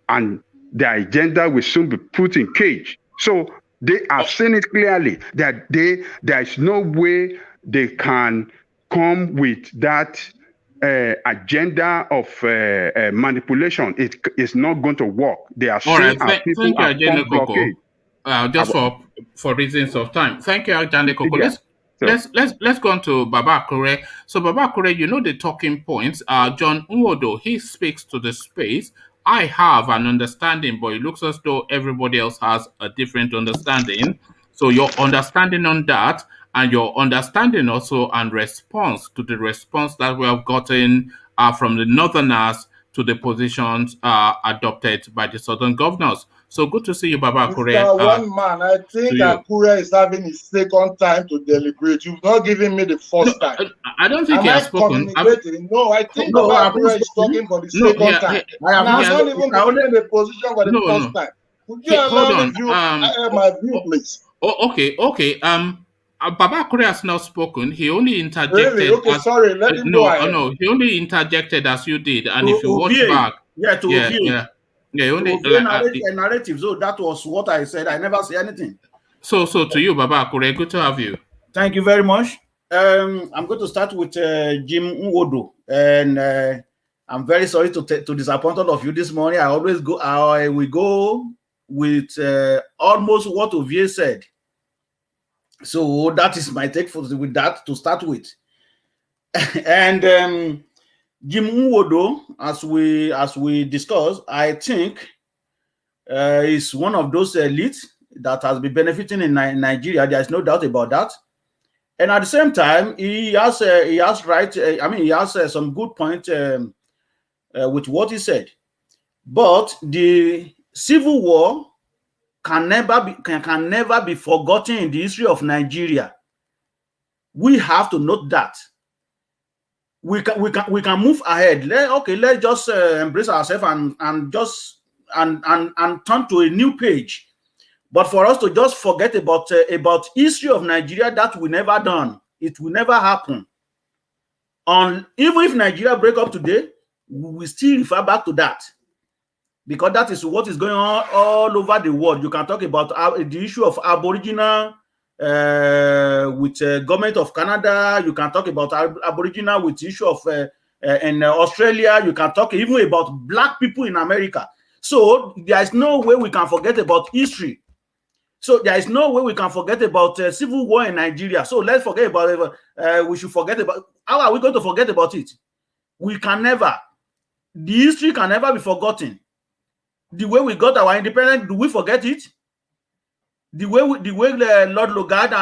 and their agenda will soon be put in cage. So they have seen it clearly that there is no way they can come with that agenda of manipulation. It is not going to work. They are All seen right. as people Thank you, are Ajene formed Koko. blockade. Just for reasons of time. Thank you, Ajene Koko. Yeah. Let's go on to Baba Kure. So Baba Kure, you know the talking points. John Nwodo, he speaks to the space. I have an understanding, but it looks as though everybody else has a different understanding. So your understanding on that, and your understanding also and response to the response that we have gotten from the Northerners to the positions adopted by the Southern governors. So good to see you, Baba Kure. Mr. One Man, I think Akure is having his second time to deliberate. You've not given me the first time. I don't think Am he has I spoken. communicating? No, I think No, Baba I've Akure is spoken. talking for the No, second time. I have And I'm not not even given the position for the first no. time. Would you Hold allow me on. view my view, please? Okay. Baba Kure has not spoken. He only interjected. Really? Okay, sorry. Let him go ahead. No. He only interjected as you did. And To if you watch obey. back, To obey. he only To obey narrative. So that was what I said. I never say anything. So to you, Baba Kure, good to have you. Thank you very much. I'm going to start with Jim Nwodo, and I'm very sorry to disappoint all of you this morning. I will go with almost what Ovie said. So that is my take with that to start with. And Jim Nwodo, as we discussed, I think is one of those elites that has been benefiting in Nigeria. There is no doubt about that. And at the same time, he has some good point with what he said. But the civil war can never be forgotten in the history of Nigeria. We have to note that. We can move ahead. Let's just embrace ourselves and turn to a new page. But for us to just forget about history of Nigeria, that will never done. It will never happen. Even if Nigeria break up today, we will still refer back to that, because that is what is going on all over the world. You can talk about the issue of Aboriginal with government of Canada. You can talk about Aboriginal with the issue of in Australia. You can talk even about black people in America. So there is no way we can forget about history. So there is no way we can forget about civil war in Nigeria. So let's forget about it. We should forget about. How are we going to forget about it? We can never. The history can never be forgotten. The way we got our independence, do we forget it? The way Lord Lugard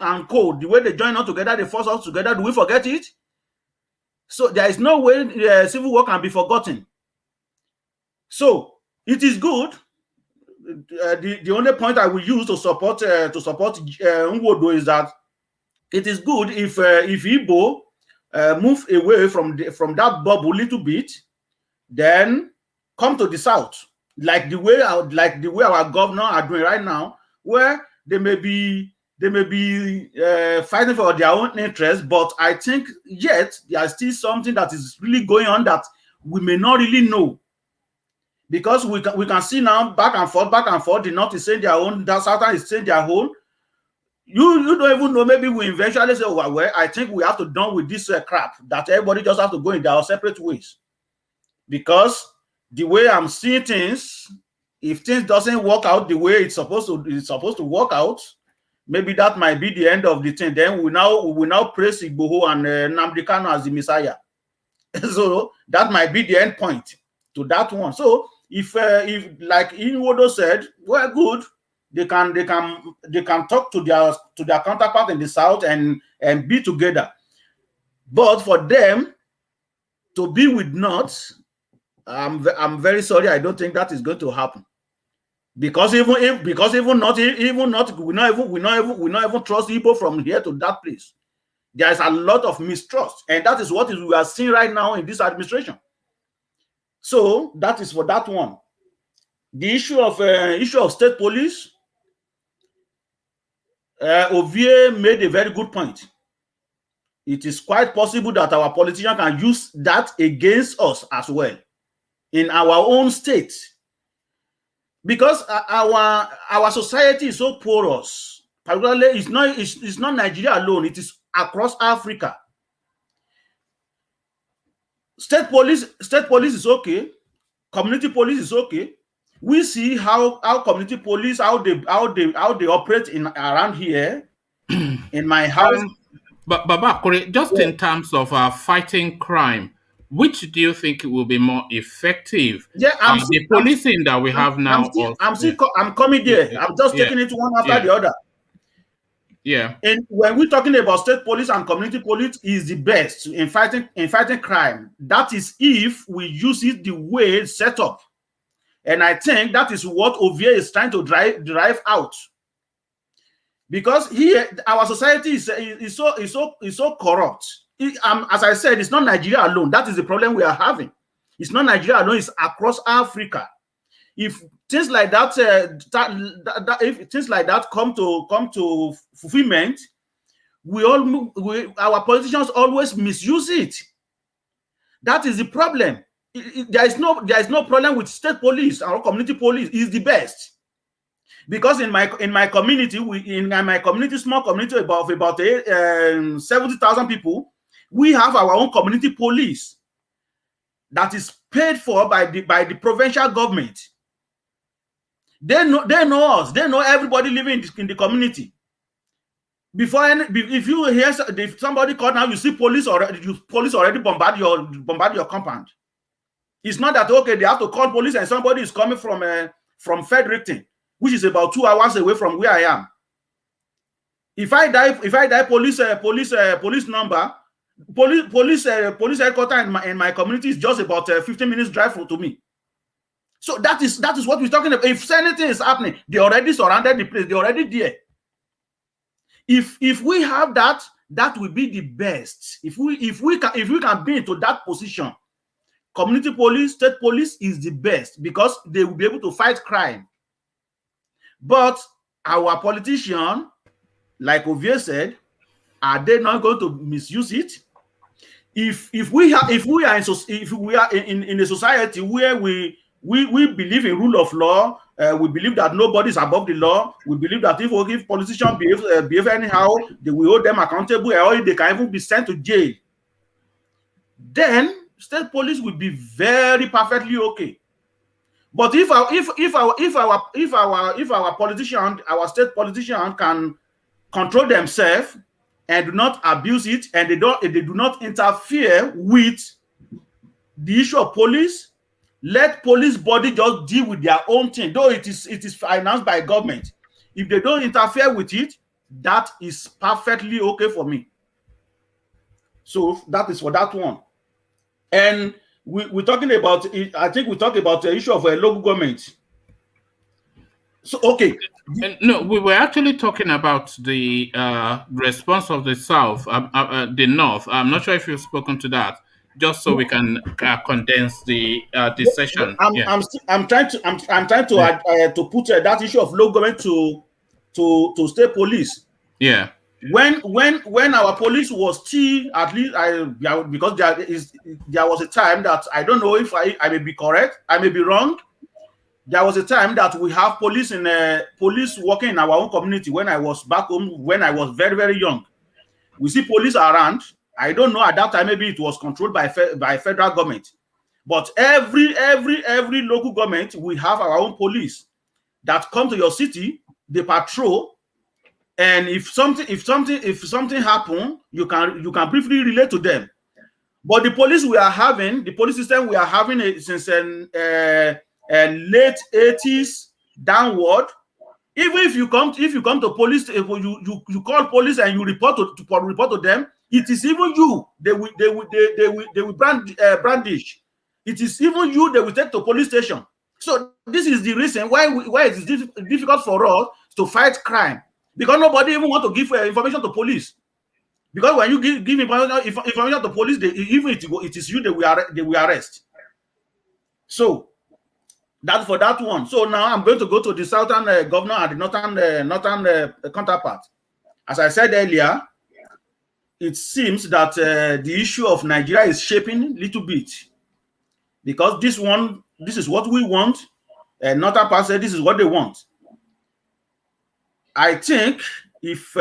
and Co, the way they join us together, they force us together, do we forget it? So there is no way civil war can be forgotten. So it is good. The only point I will use to support Nwodo is that it is good if Igbo move away from that bubble a little bit, then come to the south, like the way our governor are doing right now, where they may be fighting for their own interests, but I think yet there is still something that is really going on that we may not really know. Because we can see now back and forth. The North is saying their own, the Southern is saying their own. You don't even know. Maybe we eventually say, well, I think we have to done with this crap, that everybody just have to go in their separate ways. Because the way I'm seeing things, if things doesn't work out the way it's supposed to work out, maybe that might be the end of the thing. Then we will now praise Igboho and Nnamdi Kanu as the Messiah. So that might be the end point to that one. So if like Nwodo said, well, good, they can talk to their counterpart in the south and be together. But for them to be with North, I'm very sorry, I don't think that is going to happen. Because even not we not even trust Igbo from here to that place. There is a lot of mistrust, and that is what we are seeing right now in this administration. So that is for that one. The issue of state police, Ovie made a very good point. It is quite possible that our politicians can use that against us as well in our own state, because our society is so porous. particularly it's not Nigeria alone, it is across Africa. State police is okay, community police is okay. We see how community police how they operate in around here in my house. But Baba, just in terms of fighting crime, which do you think will be more effective? Yeah, the policing that we have now. I'm coming there. I'm just taking it one after the other. Yeah. And when we're talking about state police and community police is the best in fighting crime. That is if we use it the way it's set up. And I think that is what Ovie is trying to drive out. Because here our society is so corrupt. As I said, it's not Nigeria alone. That is the problem we are having. It's not Nigeria alone, it's across Africa. If things like that, if things like that come to fulfillment, our politicians always misuse it. That is the problem. There is no problem with state police. Our community police is the best, because in my community, small community about 70,000 people, we have our own community police that is paid for by the provincial government. They know us. They know everybody living in the community. If you hear somebody called now, you see police already bombard your compound. It's not that okay, they have to call police and somebody is coming from Fredericton, which is about 2 hours away from where I am. If I die police number, police headquarters in my community is just about 15 minutes drive to me. So that is what we're talking about. If anything is happening, they already surrounded the place. They're already there. If we have that, that will be the best. If we can be into that position, community police, state police is the best, because they will be able to fight crime. But our politicians, like Ovie said, are they not going to misuse it? If we are in a society where we believe in rule of law, we believe that nobody is above the law. We believe that if politicians behave anyhow, they will hold them accountable, or they can even be sent to jail. Then state police will be very perfectly okay. But if our politicians, our state politicians, can control themselves and do not abuse it, and they do not interfere with the issue of police, let police body just deal with their own thing, though it is financed by government. If they don't interfere with it, that is perfectly okay for me. So that is for that one. And we're talking about, I think we talked about the issue of local government. So, okay. No, we were actually talking about the response of the South, the North. I'm not sure if you've spoken to that, just so we can condense the session. I'm trying to put that issue of local government to state police. Yeah. When our police was still, at least because there was a time that I don't know if I may be correct, I may be wrong. There was a time that we have police working in our own community when I was back home, when I was very, very young. We see police around. I don't know, at that time maybe it was controlled by federal government. But every local government, we have our own police that come to your city, they patrol. And if something happen, you can briefly relate to them. But the police system we are having since late 80s downward. Even if you come to police, you call police and you report to them, it is even you they will brandish. It is even you they will take to police station. So this is the reason why it is difficult for us to fight crime. Because nobody even want to give information to police. Because when you give information to police, it is you they will arrest. So that's for that one. So now I'm going to go to the southern governor and the northern counterpart. As I said earlier, it seems that the issue of Nigeria is shaping a little bit, because this is what we want, and northern part said this is what they want. I think if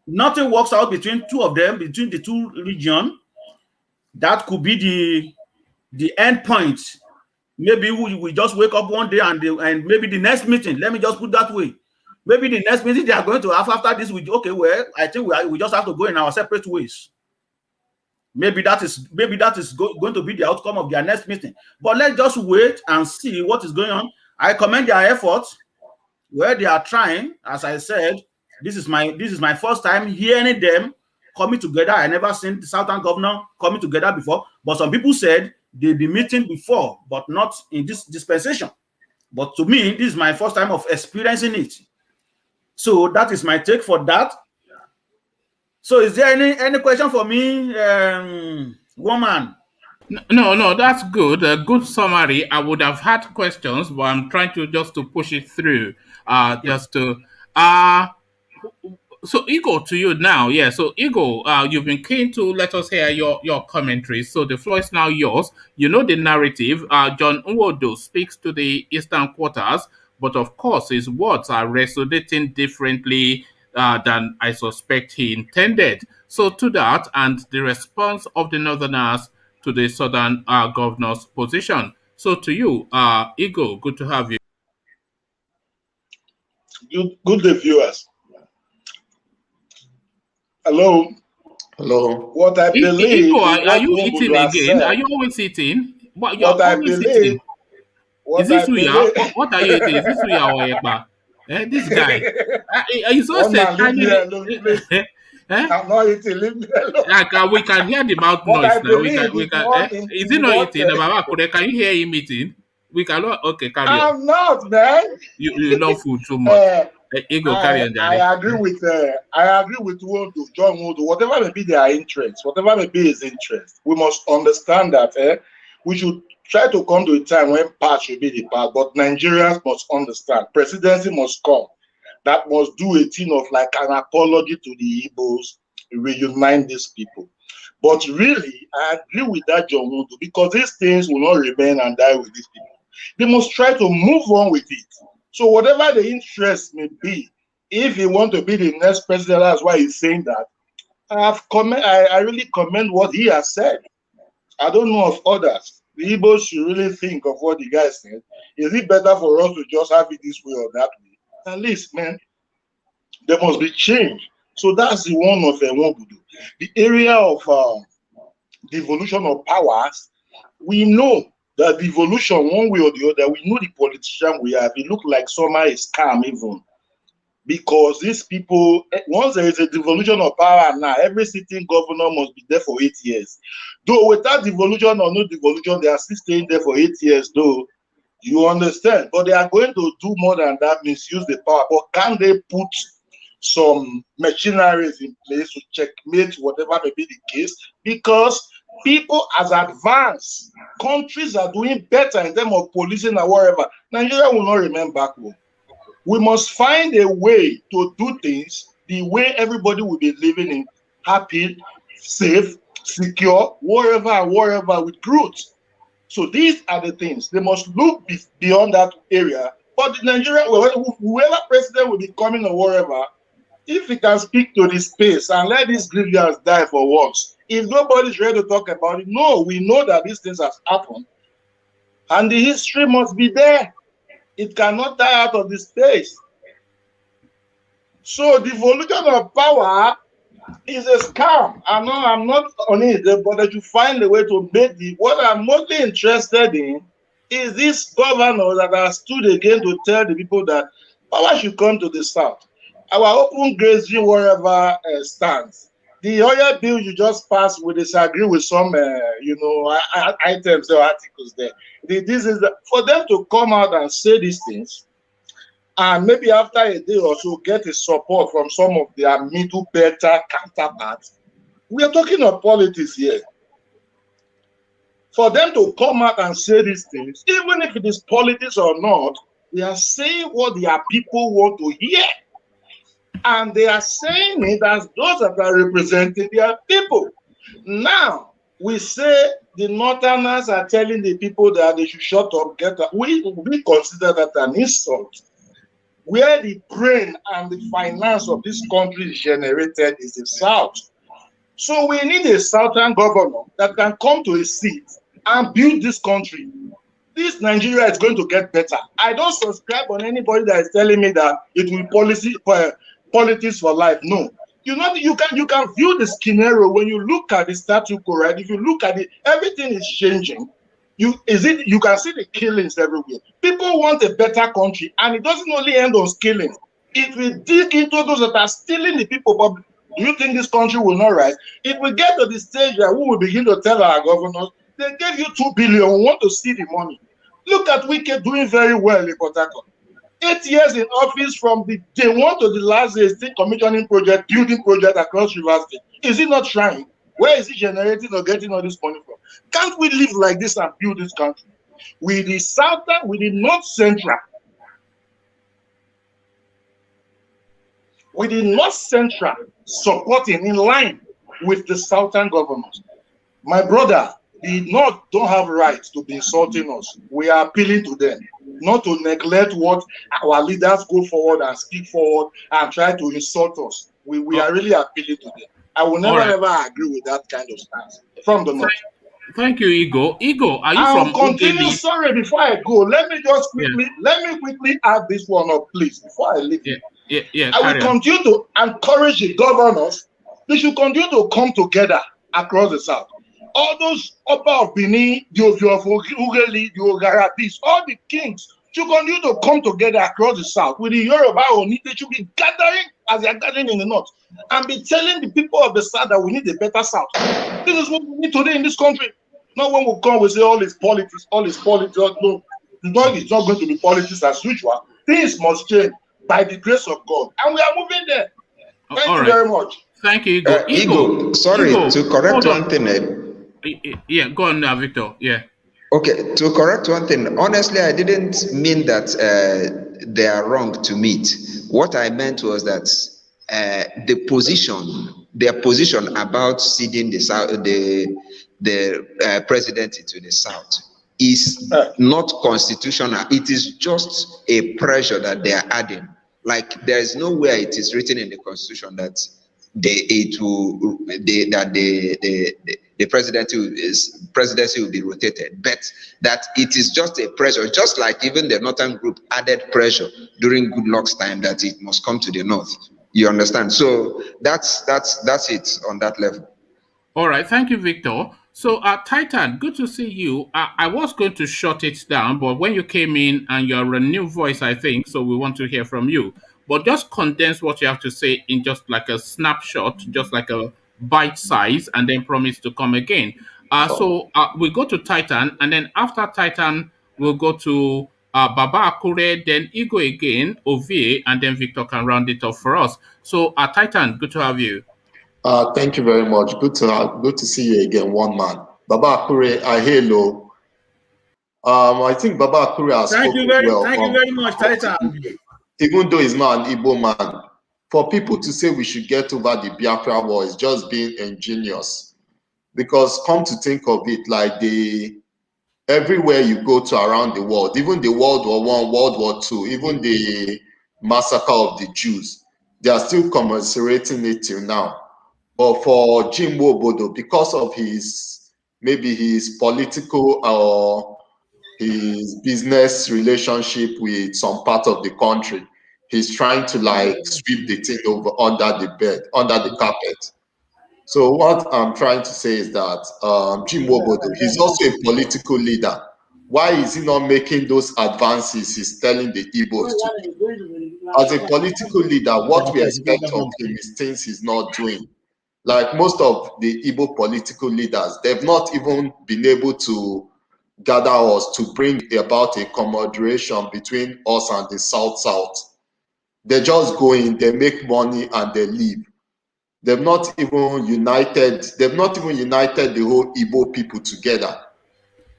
nothing works out between two of them, between the two regions, that could be the end point. Maybe we just wake up one day and maybe the next meeting, let me just put that way, maybe the next meeting they are going to have after this, okay, well, I think we just have to go in our separate ways. Maybe that is going to be the outcome of their next meeting. But let's just wait and see what is going on. I commend their efforts where they are trying. As I said, this is my first time hearing them coming together. I never seen the Southern governor coming together before. But some people said they've been meeting before, but not in this dispensation. But to me, this is my first time of experiencing it. So that is my take for that. So is there any question for me, woman? No, that's good. A good summary. I would have had questions, but I'm trying to just to push it through. Just to so Ego, to you now. Yeah. So Ego, you've been keen to let us hear your commentary. So the floor is now yours. You know the narrative. John Nwodo speaks to the eastern quarters, but of course his words are resonating differently than I suspect he intended. So to that, and the response of the northerners to the southern governor's position. So to you, Ego, good to have you. Good day, viewers. Hello. Hello. What I believe Ego, is are you eating again? Are you always eating? You're always eating. Is this suya? What are you eating? Is this suya or ekpa? This guy. He's so said. I'm not eating. Leave me alone. We can hear the mouth What noise I now. believe Is he not eating? Can you hear him eating? We cannot. Okay, carry on. I'm not, man. You love food too much. Ego, carry on. I agree with Nwodo, John Nwodo. Whatever may be their interest, whatever may be his interest, we must understand that we should try to come to a time when part should be the part, but Nigerians must understand. Presidency must come. That must do a thing of like an apology to the Igbos, reunite these people. But really, I agree with that, John Nwodo, because these things will not remain and die with these people. They must try to move on with it. So whatever the interest may be, if he want to be the next president, that's why he's saying that. I really commend what he has said. I don't know of others. The Igbos should really think of what the guy said. Is it better for us to just have it this way or that way? At least, man, there must be change. So that's the one of Nwodo. The area of devolution of powers, we know that devolution, one way or the other, we know the politician we have. It looks like summer is calm even. Because these people, once there is a devolution of power now, every sitting governor must be there for 8 years. Though without devolution or no devolution, they are still staying there for 8 years, though. You understand? But they are going to do more than that, misuse the power. But can they put some machineries in place to checkmate whatever may be the case? Because people as advanced, countries are doing better in terms of policing or whatever. Nigeria will not remain backward. We must find a way to do things the way everybody will be living in happy, safe, secure, wherever with growth. So these are the things. They must look beyond that area. But in Nigeria, whoever president will be coming or wherever, if he can speak to this space and let these grievance die for once, if nobody's ready to talk about it, no, we know that these things have happened. And the history must be there. It cannot die out of the space. So devolution of power is a scam. I'm not on it, but that you find a way to make what I'm mostly interested in is this governor that has stood again to tell the people that power should come to the south. Our open grazing wherever stands. The oil bill you just passed, we disagree with some items or articles there. This is for them to come out and say these things, and maybe after a day or so get a support from some of their middle better counterparts. We are talking of politics here. For them to come out and say these things, even if it is politics or not, they are saying what their people want to hear. And they are saying it as those that are representing their people. Now, we say the Northerners are telling the people that they should shut up, get up. We consider that an insult. where the brain and the finance of this country is generated is the South. So we need a Southern governor that can come to a seat and build this country. This Nigeria is going to get better. I don't subscribe on anybody that is telling me that it will politics for life. No. You know, you can view the scenario when you look at the status quo, right? If you look at it, everything is changing. You can see the killings everywhere. People want a better country, and it doesn't only end on killing. It will dig into those that are stealing the people. But do you think this country will not rise? It will get to the stage where we will begin to tell our governors, they gave you 2 billion, we want to see the money. Look at Wike doing very well in Port Harcourt. 8 years in office from the day one to the last day, still commissioning project, building project across River State. Is he not trying? Where is he generating or getting all this money from? Can't we live like this and build this country? With the Southern, with the North Central, with the North Central supporting in line with the Southern governors. My brother, the North don't have rights to be insulting us. We are appealing to them not to neglect what our leaders go forward and speak forward and try to insult us. We are really appealing to them. I will never ever agree with that kind of stance from the North. Thank you, Igor. Igor, are you I'll from continue. Sorry, before I go, let me quickly add this one up, please, before I leave. I will continue to encourage the governors. They should continue to come together across the South. All those Oba of Benin, the Ugeli, the Ogarabis, all the kings should continue to come together across the South. With the Yoruba Oni, they should be gathering as they are gathering in the North and be telling the people of the South that we need a better South. This is what we need today in this country. Not when we come, we say all is politics, all is politics. No, it's not going to be politics as usual. Things must change by the grace of God. And we are moving there. Thank you very much. Thank you, Igor. Igor, sorry, to correct one thing. Yeah, go on now, Victor. Yeah. Okay, to correct one thing, honestly, I didn't mean that they are wrong to meet. What I meant was that their position about ceding the presidency to the South is not constitutional. It is just a pressure that they are adding. Like there is nowhere it is written in the Constitution that the presidency will be rotated, but that it is just a pressure, just like even the Northern group added pressure during Goodluck's time that it must come to the North. You understand? So that's it on that level. All right, thank you, Victor. So, Titan, good to see you. I was going to shut it down, but when you came in and you're a new voice, I think, so we want to hear from you. But just condense what you have to say in just like a snapshot, just like a bite size, and then promise to come again. So we'll go to Titan, and then after Titan, we'll go to Baba Akure, then Igor again, Ovie, and then Victor can round it off for us. So, Titan, good to have you. Thank you very much. Good to see you again, one man. Baba Akure, hello. I think Baba Akure has spoken well. Thank you very much, Titan. Even though he's not an Igbo man, for people to say we should get over the Biafra war is just being ingenious. Because come to think of it, like everywhere you go to around the world, even the World War I, World War II, even the massacre of the Jews, they are still commiserating it till now. But for Jim Nwodo, because of his political or his business relationship with some part of the country, he's trying to like sweep the thing over under the carpet. So what I'm trying to say is that Jim Nwodo, he's also a political leader. Why is he not making those advances he's telling the Igbos to do? As a political leader, what we expect of him is things he's not doing. Like most of the Igbo political leaders, they've not even been able to gather us to bring about a commodiration between us and the South. They just go in, they make money, and they leave. They've not even united the whole Igbo people together.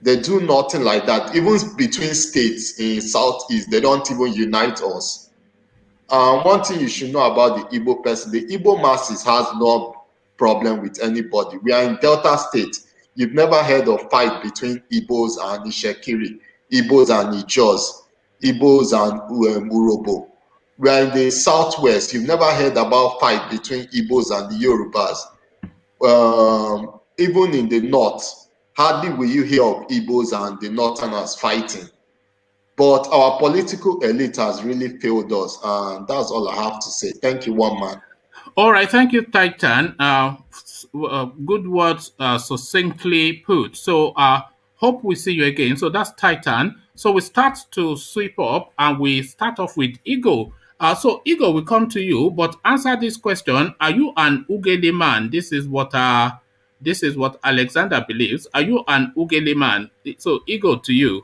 They do nothing like that. Even between states in Southeast, they don't even unite us. One thing you should know about the Igbo person, the Igbo masses has no problem with anybody. We are in Delta State. You've never heard of fight between Igbos and Ishekiri, Igbos and Ijos, Igbos and Urobo. We are in the southwest. You've never heard about fight between Igbos and the Yorubas. Even in the north, hardly will you hear of Igbos and the Northerners fighting. But our political elite has really failed us, and that's all I have to say. Thank you, one man. All right, thank you, Titan. Good words, succinctly put. So, hope we see you again. So that's Titan. So we start to sweep up, and we start off with Ego. So Ego, we come to you, but answer this question: are you an Ugele man? This is what Alexander believes. Are you an Ugele man? So Ego, to you,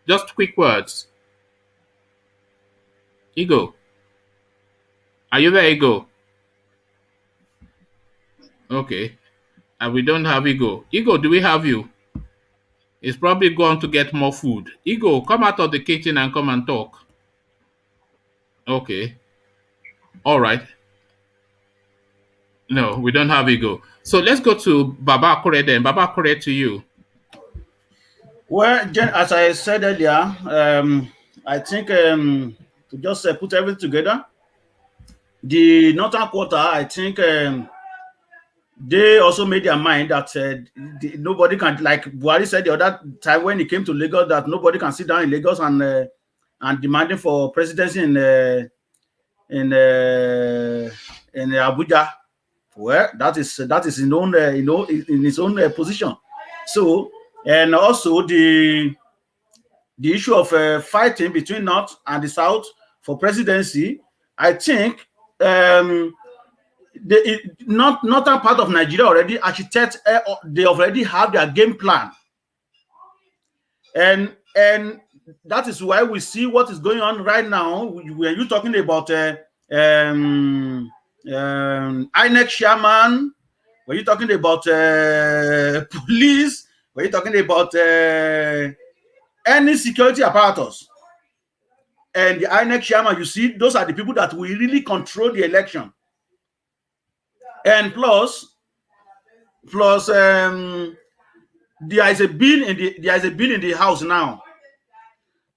just quick words. Ego, are you there, Ego? Okay. And we don't have Ego. Ego, do we have you? He's probably gone to get more food. Ego, come out of the kitchen and come and talk. Okay. All right. No, we don't have Ego. So let's go to Baba Kore then. Baba Kore, to you. Well, as I said earlier, I think to just put everything together, the Northern Quarter, I think they also made their mind that nobody can, like Buhari said the other time when he came to Lagos, that nobody can sit down in Lagos and demanding for presidency in Abuja. Well, that is in own in his own position. So, and also the issue of fighting between North and the South for presidency, I think northern part of Nigeria already architect, they already have their game plan, and that is why we see what is going on right now. When you're talking about INEC chairman, when you're talking about police, when you're talking about any security apparatus, and the INEC chairman, you see, those are the people that will really control the election. And plus, there is a bill in the House now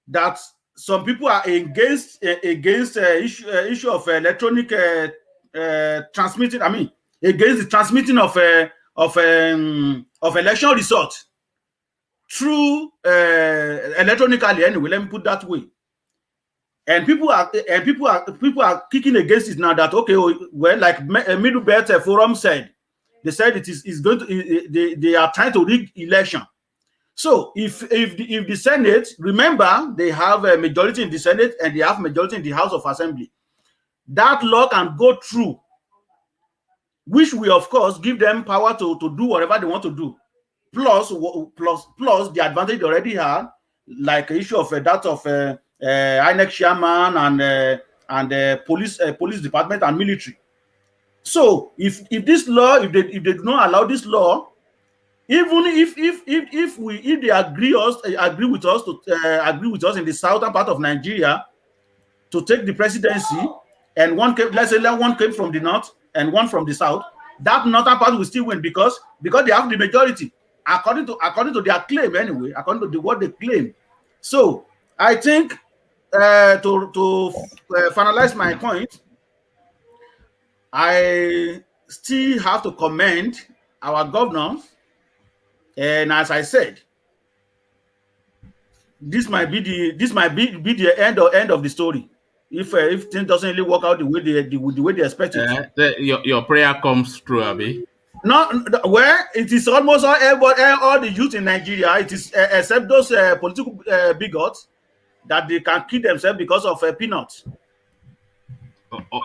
that some people are against issue of electronic transmitting. I mean, against the transmitting of election results through electronically. Anyway, let me put that way. And people are kicking against it now. That okay, well, like Middle Belt Forum said, they said it is going to. They are trying to rig election. So if the Senate, remember, they have a majority in the Senate and they have majority in the House of Assembly, that law can go through, which will of course give them power to do whatever they want to do. Plus the advantage they already have, like issue of that of INEC chairman and police department and military. So if this law, if they do not allow this law, even if they agree with us in the southern part of Nigeria to take the presidency, and let's say one came from the north and one from the south, that northern part will still win because they have the majority according to their claim anyway, according to what they claim. So I think to finalize my point, I still have to commend our governor. And as I said, this might be the end of the story if things doesn't really work out the way they expect it. Your prayer comes true, Abi. No, where it is almost all the youth in Nigeria, it is except those political bigots that they can kill themselves because of peanuts.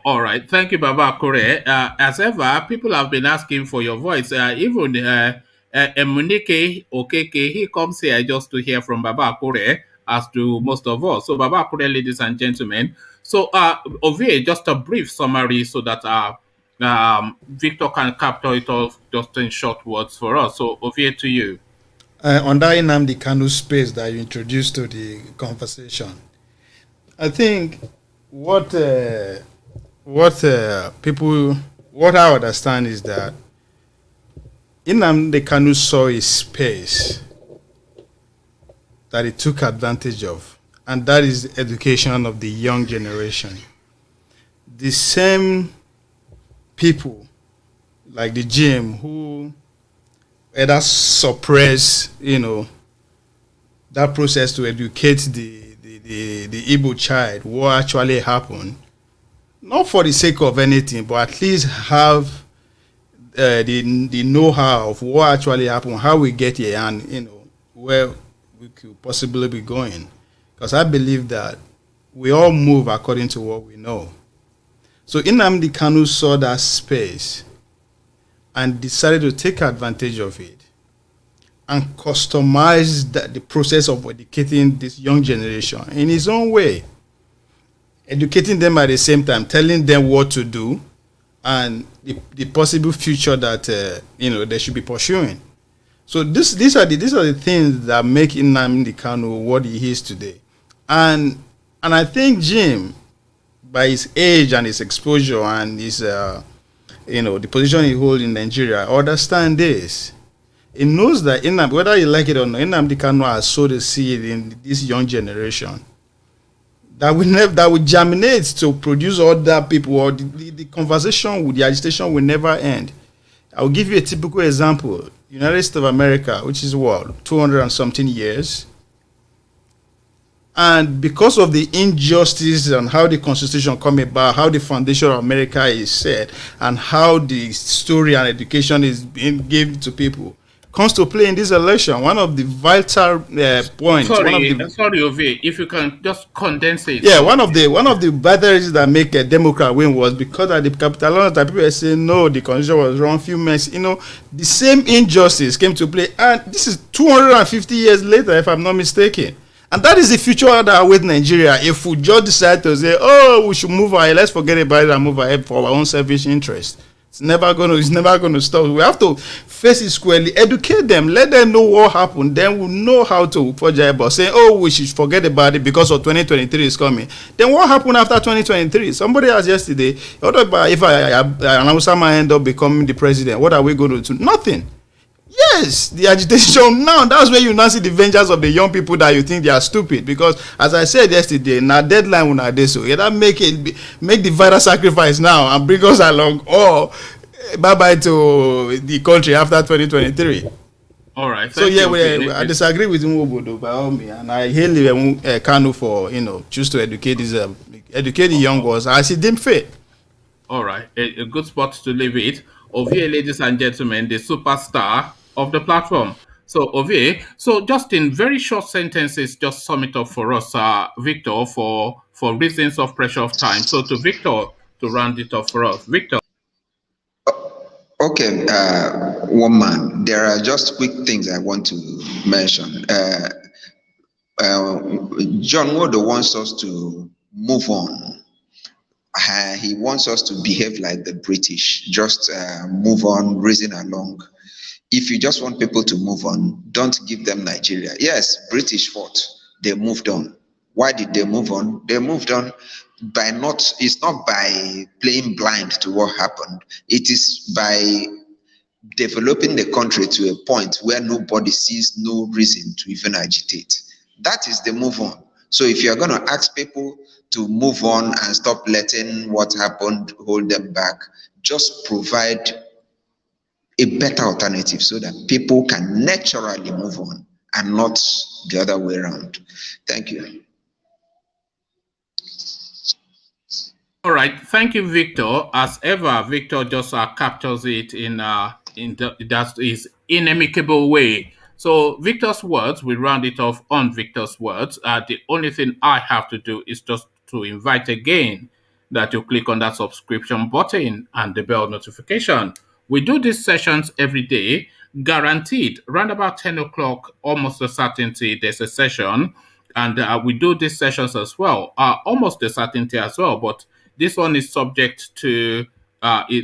All right, thank you, Baba Kore. As ever, people have been asking for your voice. Even Emunike Okeke, he comes here just to hear from Baba Kore, as do most of us. So, Baba Kore, ladies and gentlemen. So, Ovie, just a brief summary so that Victor can capture it all just in short words for us. So, Ovie, to you. Under Nnamdi Kanu space that you introduced to the conversation, I think what I understand is that Nnamdi Kanu saw a space that he took advantage of, and that is the education of the young generation. the same people like the gym who either suppress, that process to educate the Igbo child what actually happened, not for the sake of anything, but at least have the know-how of what actually happened, how we get here, and where we could possibly be going. Because I believe that we all move according to what we know. So Nnamdi Kanu saw that space and decided to take advantage of it and customize the process of educating this young generation in his own way. Educating them at the same time, telling them what to do and the possible future that they should be pursuing. So these are the things that make Nnamdi Kanu what he is today. And I think Jim, by his age and his exposure and his the position he holds in Nigeria, understand this. He knows that whether you like it or not, Nnamdi Kanu has sowed a seed in this young generation that will germinate to produce other people, or the conversation with the agitation will never end. I will give you a typical example. United States of America, which is what, 200 and something years, and because of the injustice and how the Constitution come about, how the foundation of America is set, and how the story and education is being given to people, comes to play in this election. One of the vital points. Sorry, Ove, if you can just condense it. Yeah, one of the batteries that make a Democrat win was because at the capital that people were saying no, the Constitution was wrong. Few months, the same injustice came to play, and this is 250 years later, if I'm not mistaken. And that is the future that awaits Nigeria if we just decide to say, oh, we should move ahead, let's forget about it and move ahead for our own selfish interest. It's never gonna stop. We have to face it squarely, educate them, let them know what happened. Then we'll know how to forge about saying, oh, we should forget about it because of 2023 is coming. Then what happened after 2023? Somebody asked yesterday, what about if I end up becoming the president? What are we going to do? Nothing. Yes, the agitation now, that's where you now see the vengeance of the young people that you think they are stupid. Because as I said yesterday, now deadline when I did so, either make the vital sacrifice now and bring us along, or bye-bye to the country after 2023. All right. So I disagree with Nwodo by all means, and I hail Kanu for choose to educate the young ones as he deemed fit. All right, a good spot to leave it. Ovie, ladies and gentlemen, the superstar of the platform. So Ovie, so just in very short sentences, just sum it up for us, Victor, for reasons of pressure of time. So to Victor to round it off for us, Victor. Okay, one man. There are just quick things I want to mention. John Nwodo wants us to move on. He wants us to behave like the British, just move on, reason along. If you just want people to move on, don't give them Nigeria. Yes, British fought. They moved on. Why did they move on? They moved on by it's not by playing blind to what happened. It is by developing the country to a point where nobody sees no reason to even agitate. That is the move on. So if you're going to ask people to move on and stop letting what happened hold them back, just provide a better alternative so that people can naturally move on and not the other way around. Thank you. All right, thank you, Victor. As ever, Victor just captures it in his inimicable way. So Victor's words, we round it off on Victor's words. The only thing I have to do is just to invite again that you click on that subscription button and the bell notification. We do these sessions every day, guaranteed. Around about 10 o'clock, almost a certainty, there's a session. And we do these sessions as well, almost a certainty as well. But this one is subject to,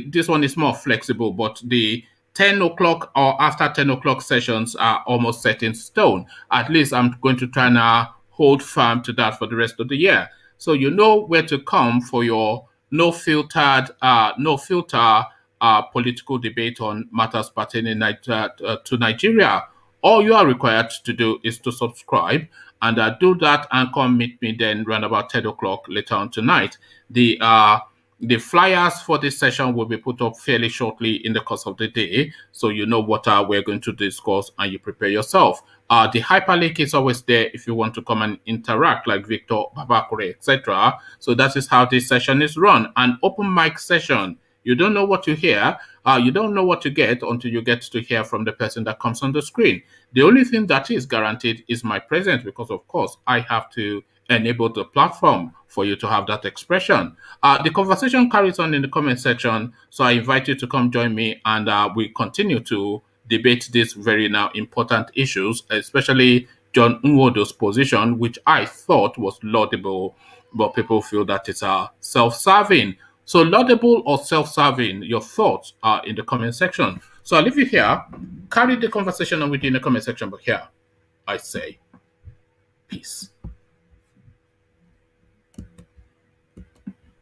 this one is more flexible, but the 10 o'clock or after 10 o'clock sessions are almost set in stone. At least I'm going to try and hold firm to that for the rest of the year. So you know where to come for your no filter political debate on matters pertaining to Nigeria. All you are required to do is to subscribe and do that and come meet me then around about 10 o'clock later on tonight. The The flyers for this session will be put up fairly shortly in the course of the day, so you know what we're going to discuss and you prepare yourself. The hyperlink is always there if you want to come and interact, like Victor, Babakure, etc. So that is how this session is run. An open mic session. You don't know what you hear. You don't know what you get until you get to hear from the person that comes on the screen. The only thing that is guaranteed is my presence, because, of course, I have to enable the platform for you to have that expression. The conversation carries on in the comment section, so I invite you to come join me, and we continue to debate these very now important issues, especially John Nwodo's position, which I thought was laudable, but people feel that it's self-serving. So laudable or self-serving, your thoughts are in the comment section. So I'll leave you here. Carry the conversation on with you in the comment section, but here I say peace.